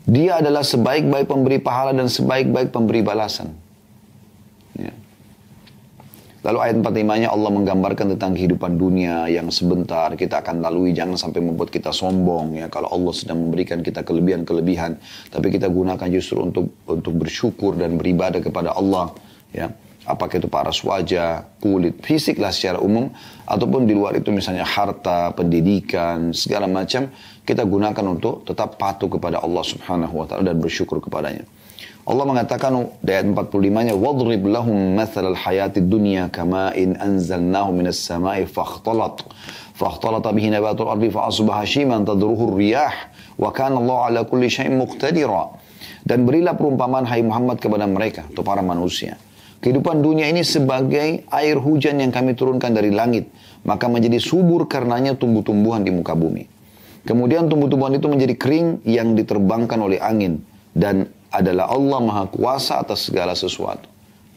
Dia adalah sebaik-baik pemberi pahala dan sebaik-baik pemberi balasan. Ya. Lalu ayat 45-nya Allah menggambarkan tentang kehidupan dunia yang sebentar kita akan lalui. Jangan sampai membuat kita sombong ya. Kalau Allah sedang memberikan kita kelebihan-kelebihan, tapi kita gunakan justru untuk bersyukur dan beribadah kepada Allah. Ya. Apakah itu paras wajah, kulit, fisik lah secara umum, ataupun di luar itu misalnya harta, pendidikan, segala macam, kita gunakan untuk tetap patuh kepada Allah Subhanahu wa taala dan bersyukur kepadanya. Allah mengatakan di ayat 45-nya, "Wadrib lahum mathalal hayatid dunya kama'in anzalnahu minas sama'i fakhtalata bihi nabatul ardi fa asbaha hashiman tadruhu ar-riyah wa kana Allah ala kulli syai'in muqtadira." Dan berilah perumpamaan hai Muhammad kepada mereka atau para manusia. Kehidupan dunia ini sebagai air hujan yang kami turunkan dari langit, maka menjadi subur karenanya tumbuh-tumbuhan di muka bumi. Kemudian tumbuh-tumbuhan itu menjadi kering yang diterbangkan oleh angin, dan adalah Allah Maha Kuasa atas segala sesuatu.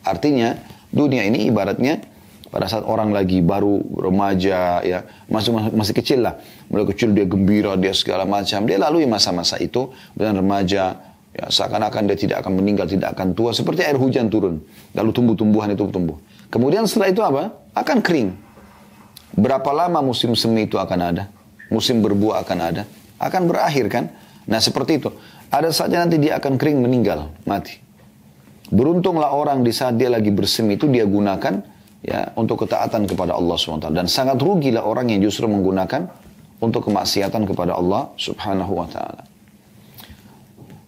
Artinya, dunia ini ibaratnya pada saat orang lagi baru remaja, ya masih kecil lah, mulai kecil dia gembira, dia segala macam, dia lalui masa-masa itu, dan remaja, ya, seakan-akan dia tidak akan meninggal, tidak akan tua, seperti air hujan turun. Lalu tumbuh-tumbuhan itu tumbuh. Kemudian setelah itu apa? Akan kering. Berapa lama musim semi itu akan ada? Musim berbuah akan ada? Akan berakhir kan? Nah seperti itu. Ada saatnya nanti dia akan kering, meninggal, mati. Beruntunglah orang di saat dia lagi bersemi itu dia gunakan ya untuk ketaatan kepada Allah SWT. Dan sangat rugilah orang yang justru menggunakan untuk kemaksiatan kepada Allah Subhanahu wa ta'ala.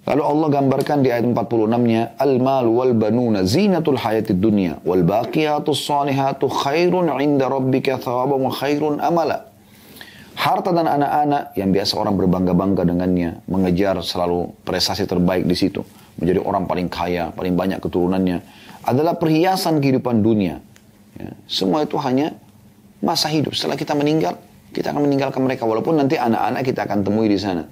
Lalu Allah gambarkan di ayat 46-nya, Al-mal wal banuna zinatul hayatid dunya wal baqiyatus salihatu khairun 'inda rabbika thawaban wa khairun amala. Harta dan anak-anak yang biasa orang berbangga-bangga dengannya, mengejar selalu prestasi terbaik di situ, menjadi orang paling kaya, paling banyak keturunannya, adalah perhiasan kehidupan dunia. Ya, semua itu hanya masa hidup. Setelah kita meninggal, kita akan meninggalkan mereka, walaupun nanti anak-anak kita akan temui di sana.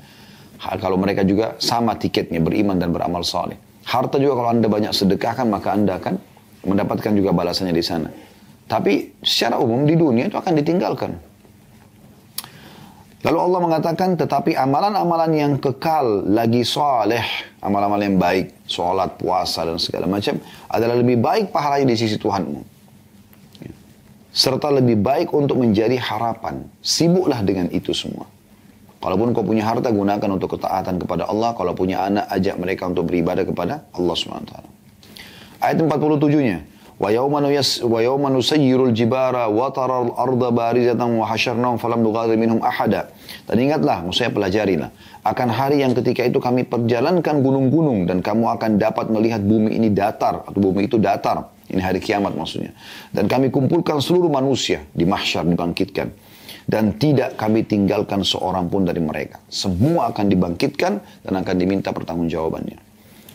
Kalau mereka juga sama tiketnya, beriman dan beramal saleh. Harta juga kalau Anda banyak sedekahkan, maka Anda akan mendapatkan juga balasannya di sana. Tapi secara umum di dunia itu akan ditinggalkan. Lalu Allah mengatakan, tetapi amalan-amalan yang kekal lagi saleh, amalan-amalan yang baik, sholat, puasa dan segala macam, adalah lebih baik pahalanya di sisi Tuhanmu. Serta lebih baik untuk menjadi harapan. Sibuklah dengan itu semua. Kalaupun kau punya harta, gunakan untuk ketaatan kepada Allah. Kalau punya anak, ajak mereka untuk beribadah kepada Allah SWT. Ayat 47-nya. Wa yawma nusayyirul jibara wa taral arda barizatan wa hasyarnahum falam nughadir minhum ahada. Dan ingatlah, maksudnya pelajarilah, akan hari yang ketika itu kami perjalankan gunung-gunung dan kamu akan dapat melihat bumi ini datar, atau bumi itu datar. Ini hari kiamat maksudnya. Dan kami kumpulkan seluruh manusia di mahsyar, dibangkitkan. Dan tidak kami tinggalkan seorang pun dari mereka. Semua akan dibangkitkan dan akan diminta pertanggungjawabannya.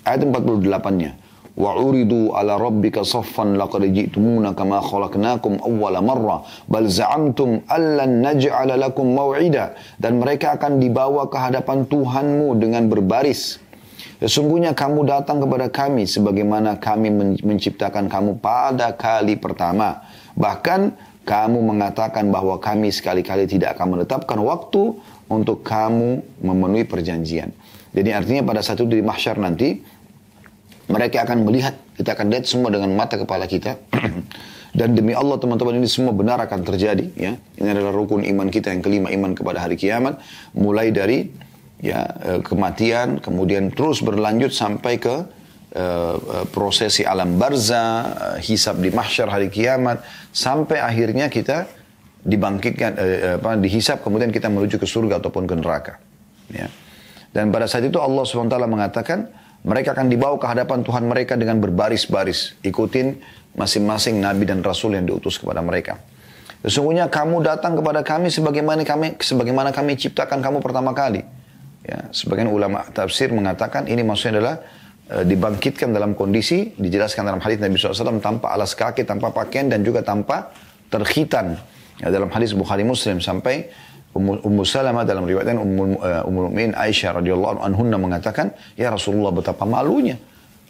Ayat 48-nya. Wa uridu ala rabbika saffan laqad ji'tumuna kama khalaqnakum awwala marra bal za'amtum allan naj'ala lakum maw'ida. Dan mereka akan dibawa ke hadapan Tuhanmu dengan berbaris. Sesungguhnya kamu datang kepada kami sebagaimana kami menciptakan kamu pada kali pertama. Bahkan kamu mengatakan bahwa kami sekali-kali tidak akan menetapkan waktu untuk kamu memenuhi perjanjian. Jadi artinya pada saat itu di mahsyar nanti, mereka akan melihat, kita akan lihat semua dengan mata kepala kita. Dan demi Allah teman-teman, ini semua benar akan terjadi. Ya. Ini adalah rukun iman kita yang kelima, iman kepada hari kiamat. Mulai dari ya, kematian, kemudian terus berlanjut sampai ke prosesi alam barzah, hisab di mahsyar hari kiamat, sampai akhirnya kita dibangkitkan, dihisab, kemudian kita menuju ke surga ataupun ke neraka. Ya. Dan pada saat itu Allah SWT mengatakan, mereka akan dibawa ke hadapan Tuhan mereka dengan berbaris-baris, ikutin masing-masing nabi dan rasul yang diutus kepada mereka. Sesungguhnya kamu datang kepada kami sebagaimana kami ciptakan kamu pertama kali. Ya, sebagian ulama tafsir mengatakan ini maksudnya adalah dibangkitkan dalam kondisi, dijelaskan dalam hadis Nabi SAW, tanpa alas kaki, tanpa pakaian, dan juga tanpa terkhitan. Ya, dalam hadis Bukhari Muslim sampai Ummu Salamah dalam riwayatnya Ummul Mukminin Aisyah radhiyallahu anhunna mengatakan, ya Rasulullah, betapa malunya.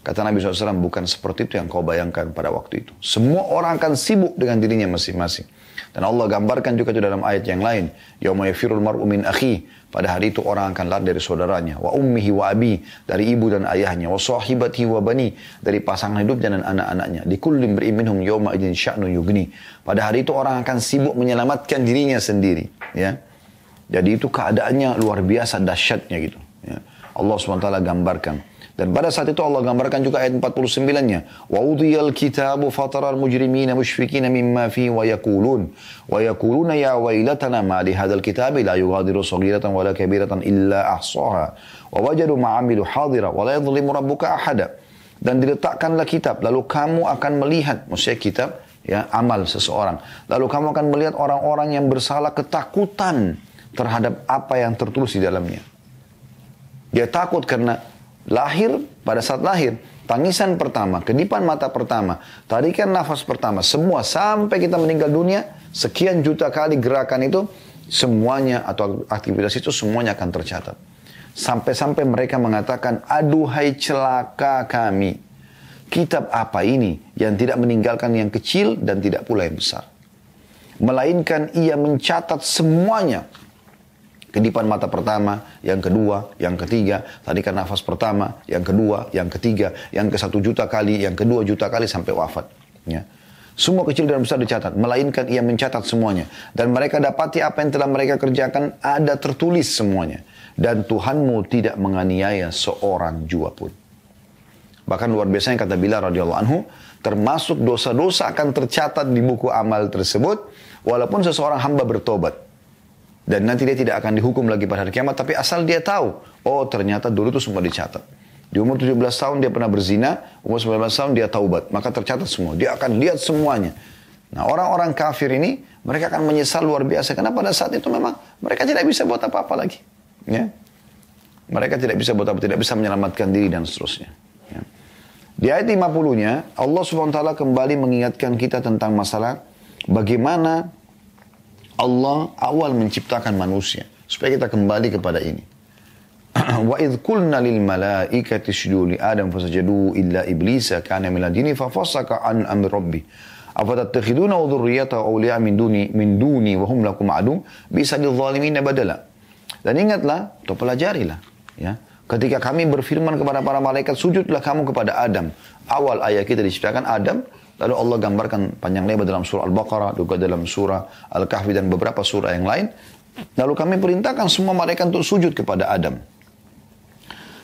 Kata Nabi SAW, bukan seperti itu yang kau bayangkan pada waktu itu. Semua orang akan sibuk dengan dirinya masing-masing. Dan Allah gambarkan juga itu dalam ayat yang lain. Yauma yafirul mar'u min akhi. Pada hari itu orang akan lari dari saudaranya. Wa ummihi wa abi. Dari ibu dan ayahnya. Wa sahibatihi wa bani. Dari pasangan hidupnya dan anak-anaknya. Likullim minhum yauma idin sya'nu yugni. Pada hari itu orang akan sibuk menyelamatkan dirinya sendiri. Ya. Jadi itu keadaannya luar biasa dahsyatnya gitu. Ya. Allah SWT gambarkan. Dan pada saat itu Allah gambarkan juga ayat 49-nya. Wa udhiyal kitabu fataral mujrimina mushfikina mimma fi wa yaquluna ya wailatana ma li hadzal kitabi la yughadiru saghiratan wala kabiratan illa ahsaha wa wajadu ma amilu hadira wa la yadhlimu rabbuka ahada. Dan diletakkanlah kitab, lalu kamu akan melihat, maksudnya kitab ya, amal seseorang. Lalu kamu akan melihat orang-orang yang bersalah ketakutan terhadap apa yang tertulis di dalamnya. Dia takut karena lahir, pada saat lahir, tangisan pertama, kedipan mata pertama, tarikan nafas pertama, semua sampai kita meninggal dunia, sekian juta kali gerakan itu, semuanya atau aktivitas itu semuanya akan tercatat. Sampai-sampai mereka mengatakan, aduhai celaka kami. Kitab apa ini yang tidak meninggalkan yang kecil dan tidak pula yang besar. Melainkan ia mencatat semuanya. Kedipan mata pertama, yang kedua, yang ketiga, tarikan nafas pertama, yang kedua, yang ketiga, yang ke 1 juta kali, yang kedua juta kali sampai wafat. Ya. Semua kecil dan besar dicatat, melainkan ia mencatat semuanya. Dan mereka dapati apa yang telah mereka kerjakan ada tertulis semuanya. Dan Tuhanmu tidak menganiaya seorang jua pun. Bahkan luar biasanya kata Bilal radhiyallahu anhu, termasuk dosa-dosa akan tercatat di buku amal tersebut, walaupun seseorang hamba bertobat. Dan nanti dia tidak akan dihukum lagi pada hari kiamat. Tapi asal dia tahu. Oh ternyata dulu itu semua dicatat. Di umur 17 tahun dia pernah berzina. Umur 19 tahun dia taubat. Maka tercatat semua. Dia akan lihat semuanya. Nah orang-orang kafir ini. Mereka akan menyesal luar biasa. Karena pada saat itu memang. Mereka tidak bisa buat apa-apa lagi. Ya. Mereka tidak bisa buat apa. Tidak bisa menyelamatkan diri dan seterusnya. Ya. Di ayat 50-nya. Allah SWT kembali mengingatkan kita tentang masalah. Bagaimana Allah awal menciptakan manusia. Supaya kita kembali kepada ini. Wa idh qulna lil malaikati isjudu li Adam fasajadu illa iblisa kana minal jinni fafasaqa an amri rabbih. Afatattakhidunahu wa dhurriyyatahu awliya min duni wa hum lakum adu bisa lidh-dhalimin badala. Dan ingatlah, atau pelajarilah, ya. Ketika kami berfirman kepada para malaikat, sujudlah kamu kepada Adam. Awal ayat kita diciptakan Adam. Lalu Allah gambarkan panjang lebar dalam surah Al-Baqarah, juga dalam surah Al-Kahfi dan beberapa surah yang lain. Lalu kami perintahkan semua malaikat untuk sujud kepada Adam.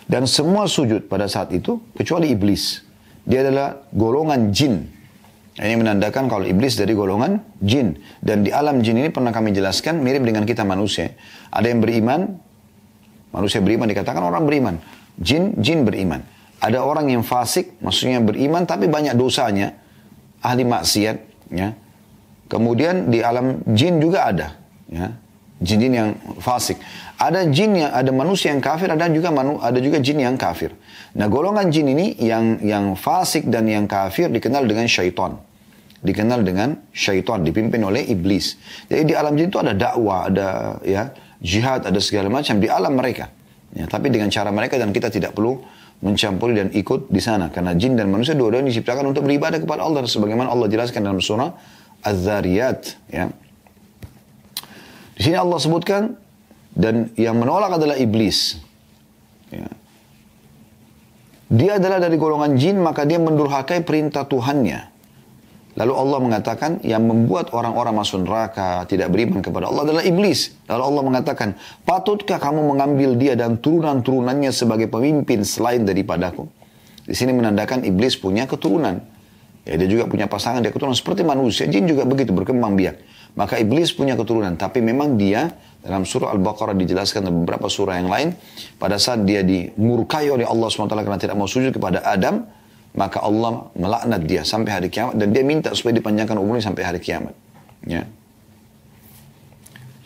Dan semua sujud pada saat itu, kecuali iblis. Dia adalah golongan jin. Ini menandakan kalau iblis dari golongan jin. Dan di alam jin ini pernah kami jelaskan, mirip dengan kita manusia. Ada yang beriman, manusia beriman, dikatakan orang beriman. Jin beriman. Ada orang yang fasik, maksudnya beriman tapi banyak dosanya. Ahli maksiat, ya. Kemudian di alam jin juga ada, ya. Jin-jin yang fasik. Ada jin yang, ada manusia yang kafir, ada juga jin yang kafir. Nah, golongan jin ini yang fasik dan yang kafir dikenal dengan syaitan. Dikenal dengan syaitan, dipimpin oleh iblis. Jadi di alam jin itu ada dakwah, ada ya jihad, ada segala macam di alam mereka. Ya, tapi dengan cara mereka dan kita tidak perlu mencampuri dan ikut di sana. Karena jin dan manusia dua-duanya diciptakan untuk beribadah kepada Allah. Sebagaimana Allah jelaskan dalam surah Az-Zariyat. Ya. Di sini Allah sebutkan, dan yang menolak adalah iblis. Ya. Dia adalah dari golongan jin, maka dia mendurhakai perintah Tuhannya. Lalu Allah mengatakan, yang membuat orang-orang masuk neraka, tidak beriman kepada Allah adalah iblis. Lalu Allah mengatakan, patutkah kamu mengambil dia dan turunan-turunannya sebagai pemimpin selain daripadaku? Di sini menandakan iblis punya keturunan. Ya, dia juga punya pasangan, dia keturunan seperti manusia. Jin juga begitu, berkembang biak. Maka iblis punya keturunan. Tapi memang dia, dalam surah Al-Baqarah dijelaskan dalam beberapa surah yang lain, pada saat dia dimurkai oleh Allah SWT karena tidak mau sujud kepada Adam, maka Allah melaknat dia sampai hari kiamat. Dan dia minta supaya dipanjangkan umurnya sampai hari kiamat. Ya.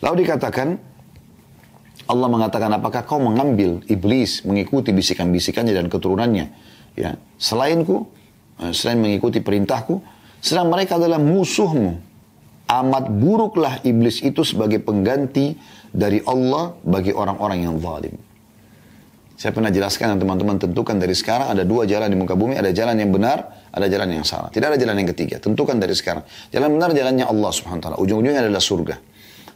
Lalu dikatakan, Allah mengatakan, apakah kau mengambil iblis, mengikuti bisikan-bisikannya dan keturunannya, ya, selainku, selain mengikuti perintahku, sedang mereka adalah musuhmu. Amat buruklah iblis itu sebagai pengganti dari Allah bagi orang-orang yang zalim. Saya pernah jelaskan dan teman-teman tentukan dari sekarang ada dua jalan di muka bumi, ada jalan yang benar, ada jalan yang salah. Tidak ada jalan yang ketiga. Tentukan dari sekarang. Jalan benar jalannya Allah Subhanahu wa taala. Ujung-ujungnya adalah surga.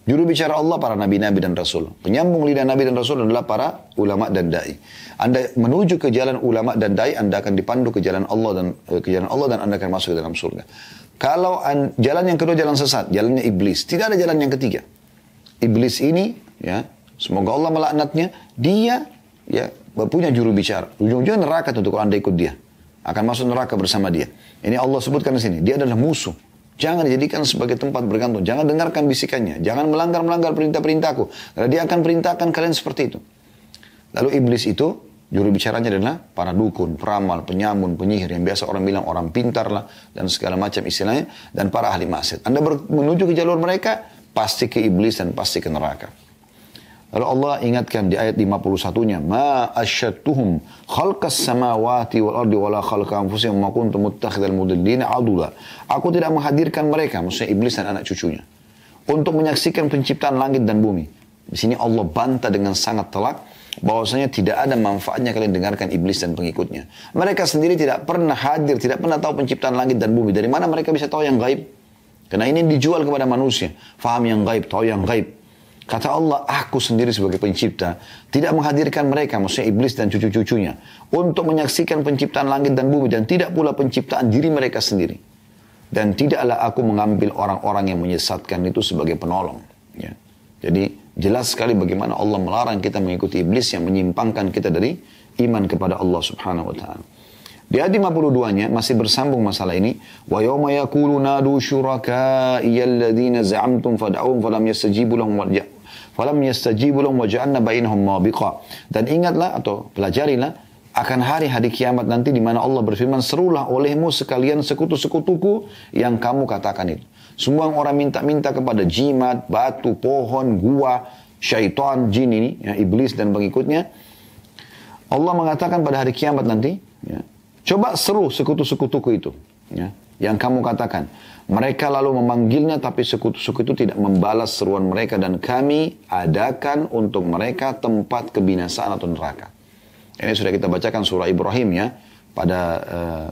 Juru bicara Allah para nabi-nabi dan rasul. Penyambung lidah nabi dan rasul adalah para ulama dan dai. Anda menuju ke jalan ulama dan dai, Anda akan dipandu ke jalan Allah dan Anda akan masuk ke dalam surga. Kalau jalan yang kedua jalan sesat, jalannya iblis. Tidak ada jalan yang ketiga. Iblis ini, ya, semoga Allah melaknatnya, dia ya punya juru bicara. Ujung-ujungnya neraka tentu kalau Anda ikut dia. Akan masuk neraka bersama dia. Ini Allah sebutkan di sini. Dia adalah musuh. Jangan dijadikan sebagai tempat bergantung. Jangan dengarkan bisikannya. Jangan melanggar perintah-perintahku. Karena dia akan perintahkan kalian seperti itu. Lalu iblis itu, juru bicaranya adalah para dukun, peramal, penyamun, penyihir. Yang biasa orang bilang orang pintar lah. Dan segala macam istilahnya. Dan para ahli maksiat. Anda menuju ke jalur mereka, pasti ke iblis dan pasti ke neraka. Lalu Allah ingatkan di ayat 51-nya, "Ma asyadtuhum khalqas samawati wal ardi wala khalqa anfusihim ma kuntum muttakhidhal mudillina adula." Aku tidak menghadirkan mereka, maksudnya iblis dan anak cucunya, untuk menyaksikan penciptaan langit dan bumi. Di sini Allah bantah dengan sangat telak bahwasanya tidak ada manfaatnya kalian dengarkan iblis dan pengikutnya. Mereka sendiri tidak pernah hadir, tidak pernah tahu penciptaan langit dan bumi. Dari mana mereka bisa tahu yang gaib? Karena ini dijual kepada manusia. Faham yang gaib, tahu yang gaib. Kata Allah, aku sendiri sebagai pencipta tidak menghadirkan mereka, maksudnya iblis dan cucu-cucunya, untuk menyaksikan penciptaan langit dan bumi, dan tidak pula penciptaan diri mereka sendiri. Dan tidaklah aku mengambil orang-orang yang menyesatkan itu sebagai penolong. Ya. Jadi jelas sekali bagaimana Allah melarang kita mengikuti iblis yang menyimpangkan kita dari iman kepada Allah Subhanahu wa taala. Di ayat 52-nya masih bersambung masalah ini. Wa yawma yaqulu nadu syuraka'i alladhina za'amtum fad'uhum falam yastajibu lahum wa ja'alna bainahum mabiqa. Dan ingatlah atau pelajarilah akan hari kiamat nanti di mana Allah berfirman, serulah olehmu sekalian sekutu-sekutuku yang kamu katakan itu. Semua orang minta-minta kepada jimat, batu, pohon, gua, syaitan, jin ini, ya, iblis dan pengikutnya. Allah mengatakan pada hari kiamat nanti, ya, coba seru sekutu-sekutuku itu, ya, yang kamu katakan. Mereka lalu memanggilnya, tapi sekutu-sekutu tidak membalas seruan mereka, dan kami adakan untuk mereka tempat kebinasaan atau neraka. Ini sudah kita bacakan surah Ibrahim, ya, pada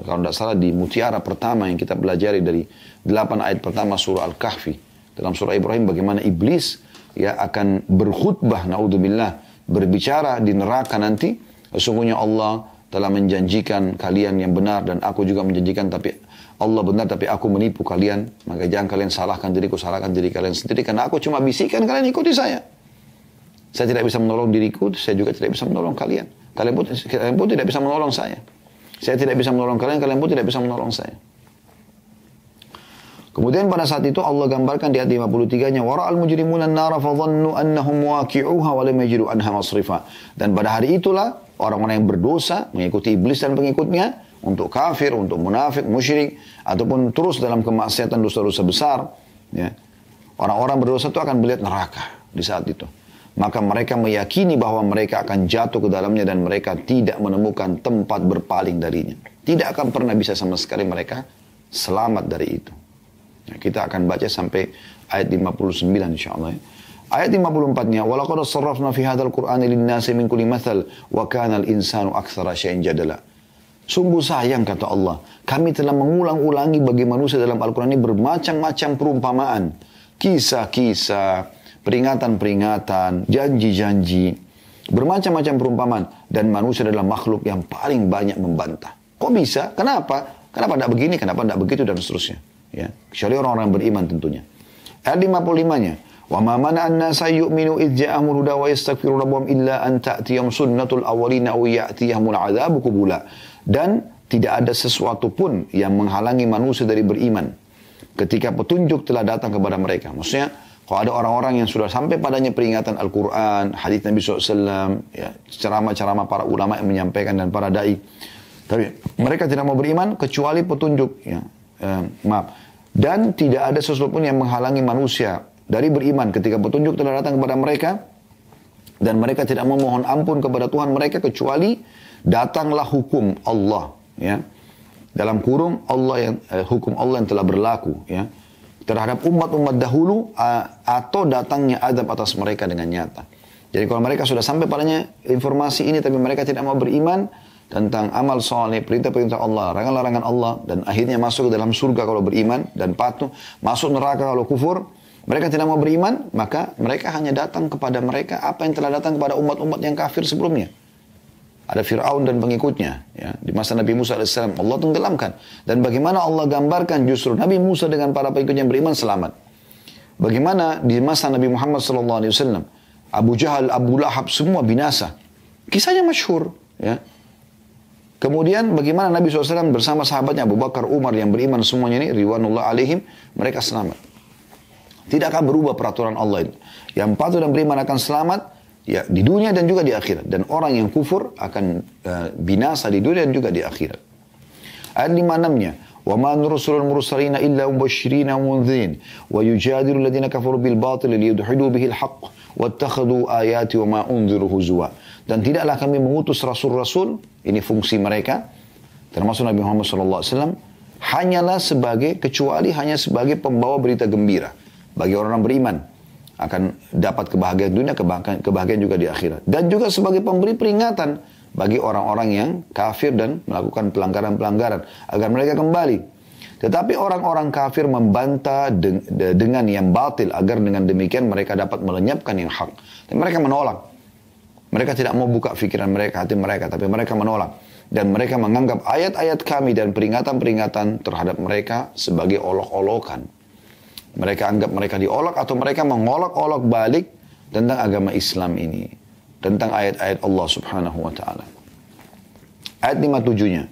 kalau tidak salah di mutiara pertama yang kita pelajari dari 8 ayat pertama surah Al-Kahfi. Dalam surah Ibrahim bagaimana iblis, ya, akan berkhutbah, naudzubillah, berbicara di neraka nanti. Sesungguhnya Allah telah menjanjikan kalian yang benar dan aku juga menjanjikan, tapi Allah benar tapi aku menipu kalian. Maka jangan kalian salahkan diriku, salahkan diri kalian sendiri, karena aku cuma bisikan, kalian ikuti saya. Saya tidak bisa menolong diriku, saya juga tidak bisa menolong kalian. Kalian pun tidak bisa menolong saya. Saya tidak bisa menolong kalian, kalian pun tidak bisa menolong saya. Kemudian pada saat itu Allah gambarkan di ayat 53-nya, wara'al mujrimuna an-nara fadhannu annahum waqi'uha wa lam yajidu anha masrifa. Dan pada hari itulah orang-orang yang berdosa mengikuti iblis dan pengikutnya, untuk kafir, untuk munafik, musyrik, ataupun terus dalam kemaksiatan dosa-dosa besar, ya. Orang-orang berdosa itu akan melihat neraka di saat itu. Maka mereka meyakini bahwa mereka akan jatuh ke dalamnya dan mereka tidak menemukan tempat berpaling darinya. Tidak akan pernah bisa sama sekali mereka selamat dari itu. Ya, kita akan baca sampai ayat 59 insyaAllah. Ya. Ayat 54-nya, وَلَقَدْ صَرَّفْنَا فِي هَذَا الْقُرْآنِ لِلنَّاسِ مِنْ كُلِّ مَثَلٍ وَكَانَ الْإِنسَانُ أَكْثَرَ شَيْءٍ جَدَلًا. Sungguh sayang, kata Allah, kami telah mengulang-ulangi bagi manusia dalam Al-Quran ini bermacam-macam perumpamaan, kisah-kisah, peringatan-peringatan, janji-janji, bermacam-macam perumpamaan, dan manusia adalah makhluk yang paling banyak membantah. Kok bisa? Kenapa? Kenapa tidak begini? Kenapa tidak begitu? Dan seterusnya. Ya, kecuali orang-orang yang beriman tentunya. Ayat 55-nya, وَمَا مَنَعَ النَّاسَ يُؤْمِنُوا إِذْ جَاءَهُمُ الْهُدَى وَيَسْتَغْفِرُوا رَبَّهُمْ إِلَّا أَنْ تَأْتِيَهُمْ سُنَّةُ الْأَوَّلِينَ أَوْ يَأْتِيَهُمُ الْعَذَابُ قُبُلًا. Dan tidak ada sesuatu pun yang menghalangi manusia dari beriman ketika petunjuk telah datang kepada mereka. Maksudnya, kalau ada orang-orang yang sudah sampai padanya peringatan Al-Quran, hadits Nabi SAW, ya, ceramah-ceramah para ulama yang menyampaikan dan para da'i, tapi mereka tidak mau beriman kecuali petunjuk. Ya, dan tidak ada sesuatu pun yang menghalangi manusia dari beriman ketika petunjuk telah datang kepada mereka, Dan mereka tidak memohon ampun kepada Tuhan mereka kecuali datanglah hukum Allah, ya. Dalam kurung Allah hukum Allah yang telah berlaku, ya, terhadap umat-umat dahulu atau datangnya azab atas mereka dengan nyata. Jadi kalau mereka sudah sampai padanya informasi ini tapi mereka tidak mau beriman tentang amal soleh, perintah-perintah Allah, larangan-larangan Allah, dan akhirnya masuk ke dalam surga kalau beriman dan patuh, masuk neraka kalau kufur, mereka tidak mau beriman, maka mereka hanya datang kepada mereka apa yang telah datang kepada umat-umat yang kafir sebelumnya. Ada Fir'aun dan pengikutnya, ya, di masa Nabi Musa AS, Allah tenggelamkan. Dan bagaimana Allah gambarkan justru Nabi Musa dengan para pengikutnya yang beriman selamat. Bagaimana di masa Nabi Muhammad SAW, Abu Jahal, Abu Lahab, semua binasa. Kisahnya masyhur, ya. Kemudian bagaimana Nabi SAW bersama sahabatnya Abu Bakar, Umar yang beriman semuanya ini, ridwanullah alaihim, mereka selamat. Tidak akan berubah peraturan Allah itu. Yang patuh dan beriman akan selamat, ya, di dunia dan juga di akhirat. Dan orang yang kufur akan binasa di dunia dan juga di akhirat. Ayat 56-nya, وَمَا نُرْسُلُ الْمُرْسَلِينَ إِلَّا مُبَشِّرِينَ وَمُنذِرِينَ وَيُجَادِلُ الَّذِينَ كَفَرُوا بِالْبَاطِلِ لِيُدْحِضُوا بِهِ الْحَقَّ وَاتَّخَذُوا آيَاتِ وَمَا أُنذِرُوا هُزُوًا. Dan tidaklah kami mengutus rasul-rasul, ini fungsi mereka, termasuk Nabi Muhammad SAW, hanya sebagai pembawa berita gembira bagi orang-orang beriman. Akan dapat kebahagiaan dunia, kebahagiaan juga di akhirat. Dan juga sebagai pemberi peringatan bagi orang-orang yang kafir dan melakukan pelanggaran-pelanggaran agar mereka kembali. Tetapi orang-orang kafir membantah dengan yang batil agar dengan demikian mereka dapat melenyapkan yang hak. Dan mereka menolak. Mereka tidak mau buka pikiran mereka, hati mereka, tapi mereka menolak. Dan mereka menganggap ayat-ayat kami dan peringatan-peringatan terhadap mereka sebagai olok-olokan. Mereka anggap mereka diolok atau mereka mengolok-olok balik tentang agama Islam ini. Tentang ayat-ayat Allah subhanahu wa ta'ala. Ayat 57-nya.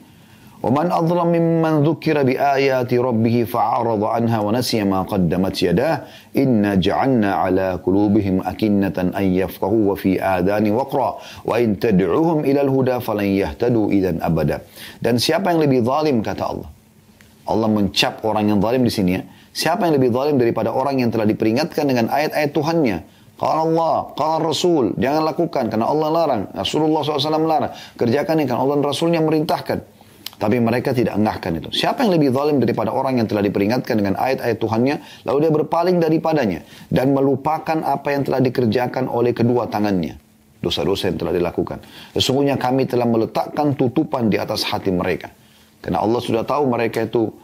وَمَنْ أَظْلَمْ مِمَّنْ ذُكِّرَ بِآيَاتِ رَبِّهِ فَعَرَضَ عَنْهَا وَنَسِيَ مَا قَدَّمَتْ يَدَاهُ إِنَّا جَعَلْنَا عَلَى قُلُوبِهِمْ أَكِنَّةً أَنْ يَفْقَهُوا وَفِي آذَانِ وَقْرًا وَإِنْ تَدْعُوهُمْ إِلَى الْهُدَى فَلَنْ يَهْتَدُوا إِذًا أَبَدًا. Dan siapa yang lebih zalim, kata Allah. Allah mencap orang yang zalim di sini, ya. Siapa yang lebih zalim daripada orang yang telah diperingatkan dengan ayat-ayat Tuhannya? Qala Allah, qala Rasul, jangan lakukan karena Allah larang, Rasulullah SAW larang. Kerjakan ini karena Allah dan Rasulnya merintahkan. Tapi mereka tidak engahkan itu. Siapa yang lebih zalim daripada orang yang telah diperingatkan dengan ayat-ayat Tuhannya, lalu dia berpaling daripadanya dan melupakan apa yang telah dikerjakan oleh kedua tangannya. Dosa-dosa yang telah dilakukan. Sesungguhnya kami telah meletakkan tutupan di atas hati mereka. Karena Allah sudah tahu mereka itu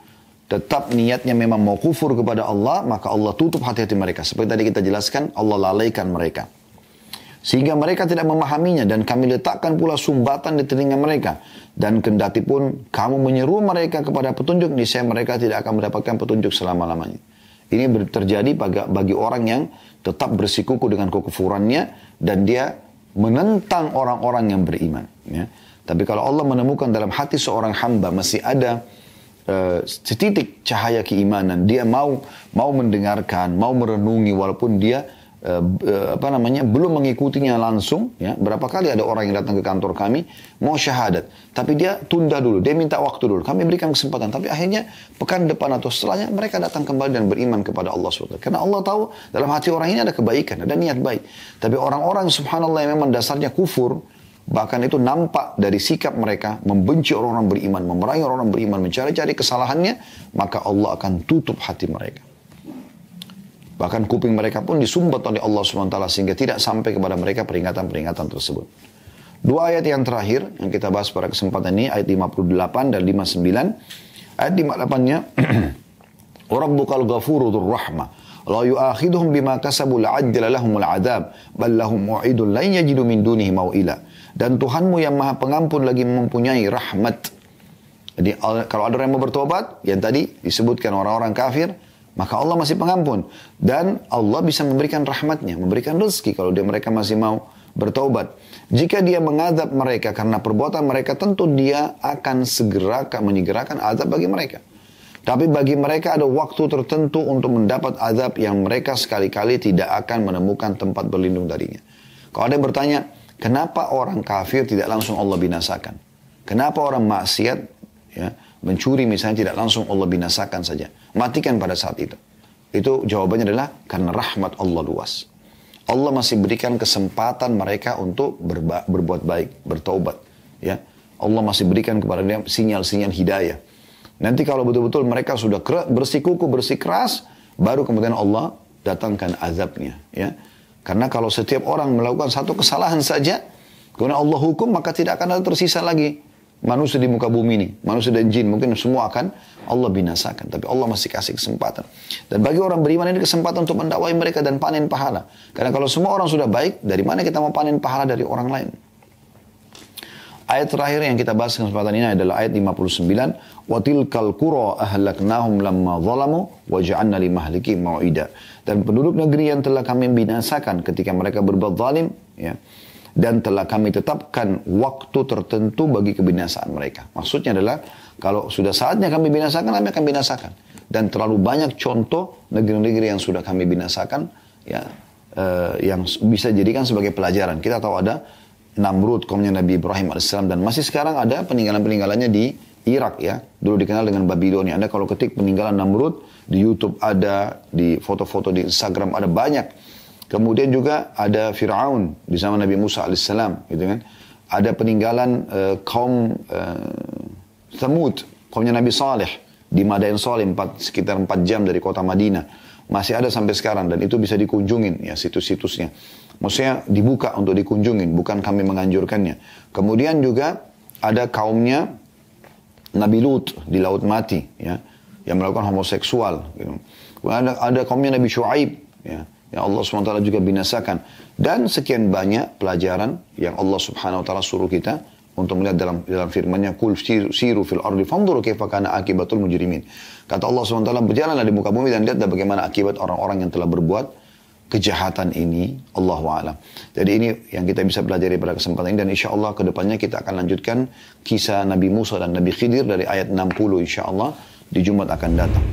tetap niatnya memang mau kufur kepada Allah, maka Allah tutup hati-hati mereka. Seperti tadi kita jelaskan, Allah lalaikan mereka. Sehingga mereka tidak memahaminya dan kami letakkan pula sumbatan di telinga mereka. Dan kendati pun kamu menyeru mereka kepada petunjuk, niscaya mereka tidak akan mendapatkan petunjuk selama-lamanya. Ini terjadi bagi orang yang tetap bersikukuh dengan kekufurannya dan dia menentang orang-orang yang beriman. Ya. Tapi kalau Allah menemukan dalam hati seorang hamba masih ada setitik cahaya keimanan, dia mau mendengarkan, mau merenungi walaupun dia belum mengikutinya langsung, ya. Berapa kali ada orang yang datang ke kantor kami mau syahadat, tapi dia tunda dulu, dia minta waktu dulu, kami berikan kesempatan, tapi akhirnya pekan depan atau setelahnya mereka datang kembali dan beriman kepada Allah SWT. Karena Allah tahu dalam hati orang ini ada kebaikan, ada niat baik. Tapi orang-orang subhanallah yang memang dasarnya kufur, bahkan itu nampak dari sikap mereka, membenci orang-orang beriman, memerangi orang-orang beriman, mencari-cari kesalahannya, maka Allah akan tutup hati mereka. Bahkan kuping mereka pun disumbat oleh Allah SWT sehingga tidak sampai kepada mereka peringatan-peringatan tersebut. Dua ayat yang terakhir yang kita bahas pada kesempatan ini, ayat 58 dan 59. Ayat 58-nya, وَرَبُّكَ الْغَفُورُ ذُو الرَّحْمَةِ لَا يُؤَاخِذُهُمْ بِمَا كَسَبُوا لَعَجَّلَ لَهُمُ الْعَذَابِ بَلْ لَهُمْ مَوْعِدٌ لَنْ يَجِدُوا مِنْ دُونِهِ مَوْئِلًا. Dan Tuhanmu yang maha pengampun lagi mempunyai rahmat. Jadi kalau ada orang yang mau bertobat, yang tadi disebutkan orang-orang kafir, maka Allah masih pengampun. Dan Allah bisa memberikan rahmatnya, memberikan rezeki kalau mereka masih mau bertaubat. Jika dia mengadab mereka karena perbuatan mereka, tentu dia akan menyegerakan azab bagi mereka. Tapi bagi mereka ada waktu tertentu untuk mendapat azab yang mereka sekali-kali tidak akan menemukan tempat berlindung darinya. Kalau ada yang bertanya, kenapa orang kafir tidak langsung Allah binasakan? Kenapa orang maksiat, ya, mencuri misalnya tidak langsung Allah binasakan saja, matikan pada saat itu? Itu jawabannya adalah karena rahmat Allah luas. Allah masih berikan kesempatan mereka untuk berbuat baik, bertaubat. Ya, Allah masih berikan kepada dia sinyal-sinyal hidayah. Nanti kalau betul-betul mereka sudah bersikukuh, bersikeras, baru kemudian Allah datangkan azabnya. Ya, karena kalau setiap orang melakukan satu kesalahan saja, kemudian Allah hukum, maka tidak akan ada tersisa lagi manusia di muka bumi ini. Manusia dan jin mungkin semua akan Allah binasakan. Tapi Allah masih kasih kesempatan. Dan bagi orang beriman ini kesempatan untuk mendakwai mereka dan panen pahala. Karena kalau semua orang sudah baik, dari mana kita mau panen pahala dari orang lain? Ayat terakhir yang kita bahas kesempatan ini adalah ayat 59. وَتِلْكَ الْقُرَى أَهْلَكْنَاهُمْ لَمَّا ظَلَمُوا وَجَعَلْنَا لِمَهْلِكِهِمْ مَوْعِدًا. Dan penduduk negeri yang telah kami binasakan ketika mereka berbuat zalim, ya, dan telah kami tetapkan waktu tertentu bagi kebinasaan mereka. Maksudnya adalah kalau sudah saatnya kami binasakan, kami akan binasakan. Dan terlalu banyak contoh negeri-negeri yang sudah kami binasakan, ya, yang bisa jadikan sebagai pelajaran. Kita tahu ada Namrud, kaumnya Nabi Ibrahim AS, dan masih sekarang ada peninggalan-peninggalannya di Irak, ya. Dulu dikenal dengan Babilonia. Anda kalau ketik peninggalan Namrud di YouTube ada, di foto-foto di Instagram ada banyak. Kemudian juga ada Fir'aun di zaman Nabi Musa AS, gitu kan. Ada peninggalan kaum Thamud, kaumnya Nabi Saleh di Madain Saleh, sekitar 4 jam dari kota Madinah. Masih ada sampai sekarang dan itu bisa dikunjungin, ya, situs-situsnya. Maksudnya dibuka untuk dikunjungin, bukan kami menganjurkannya. Kemudian juga ada kaumnya Nabi Lut di Laut Mati, ya, yang melakukan homoseksual. Gitu. Ada kaumnya Nabi Shu'aib, ya, yang Allah SWT juga binasakan. Dan sekian banyak pelajaran yang Allah Subhanahu Wa Taala suruh kita untuk melihat dalam firman-Nya, "Qul siru fil ardi fanzuru kaifa kana akibatul mujrimin." Kata Allah SWT, berjalanlah di muka bumi dan lihatlah bagaimana akibat orang-orang yang telah berbuat kejahatan ini. Allahu a'lam. Jadi ini yang kita bisa pelajari pada kesempatan ini, dan insya Allah kedepannya kita akan lanjutkan kisah Nabi Musa dan Nabi Khidir dari ayat 60 insya Allah di Jumat akan datang.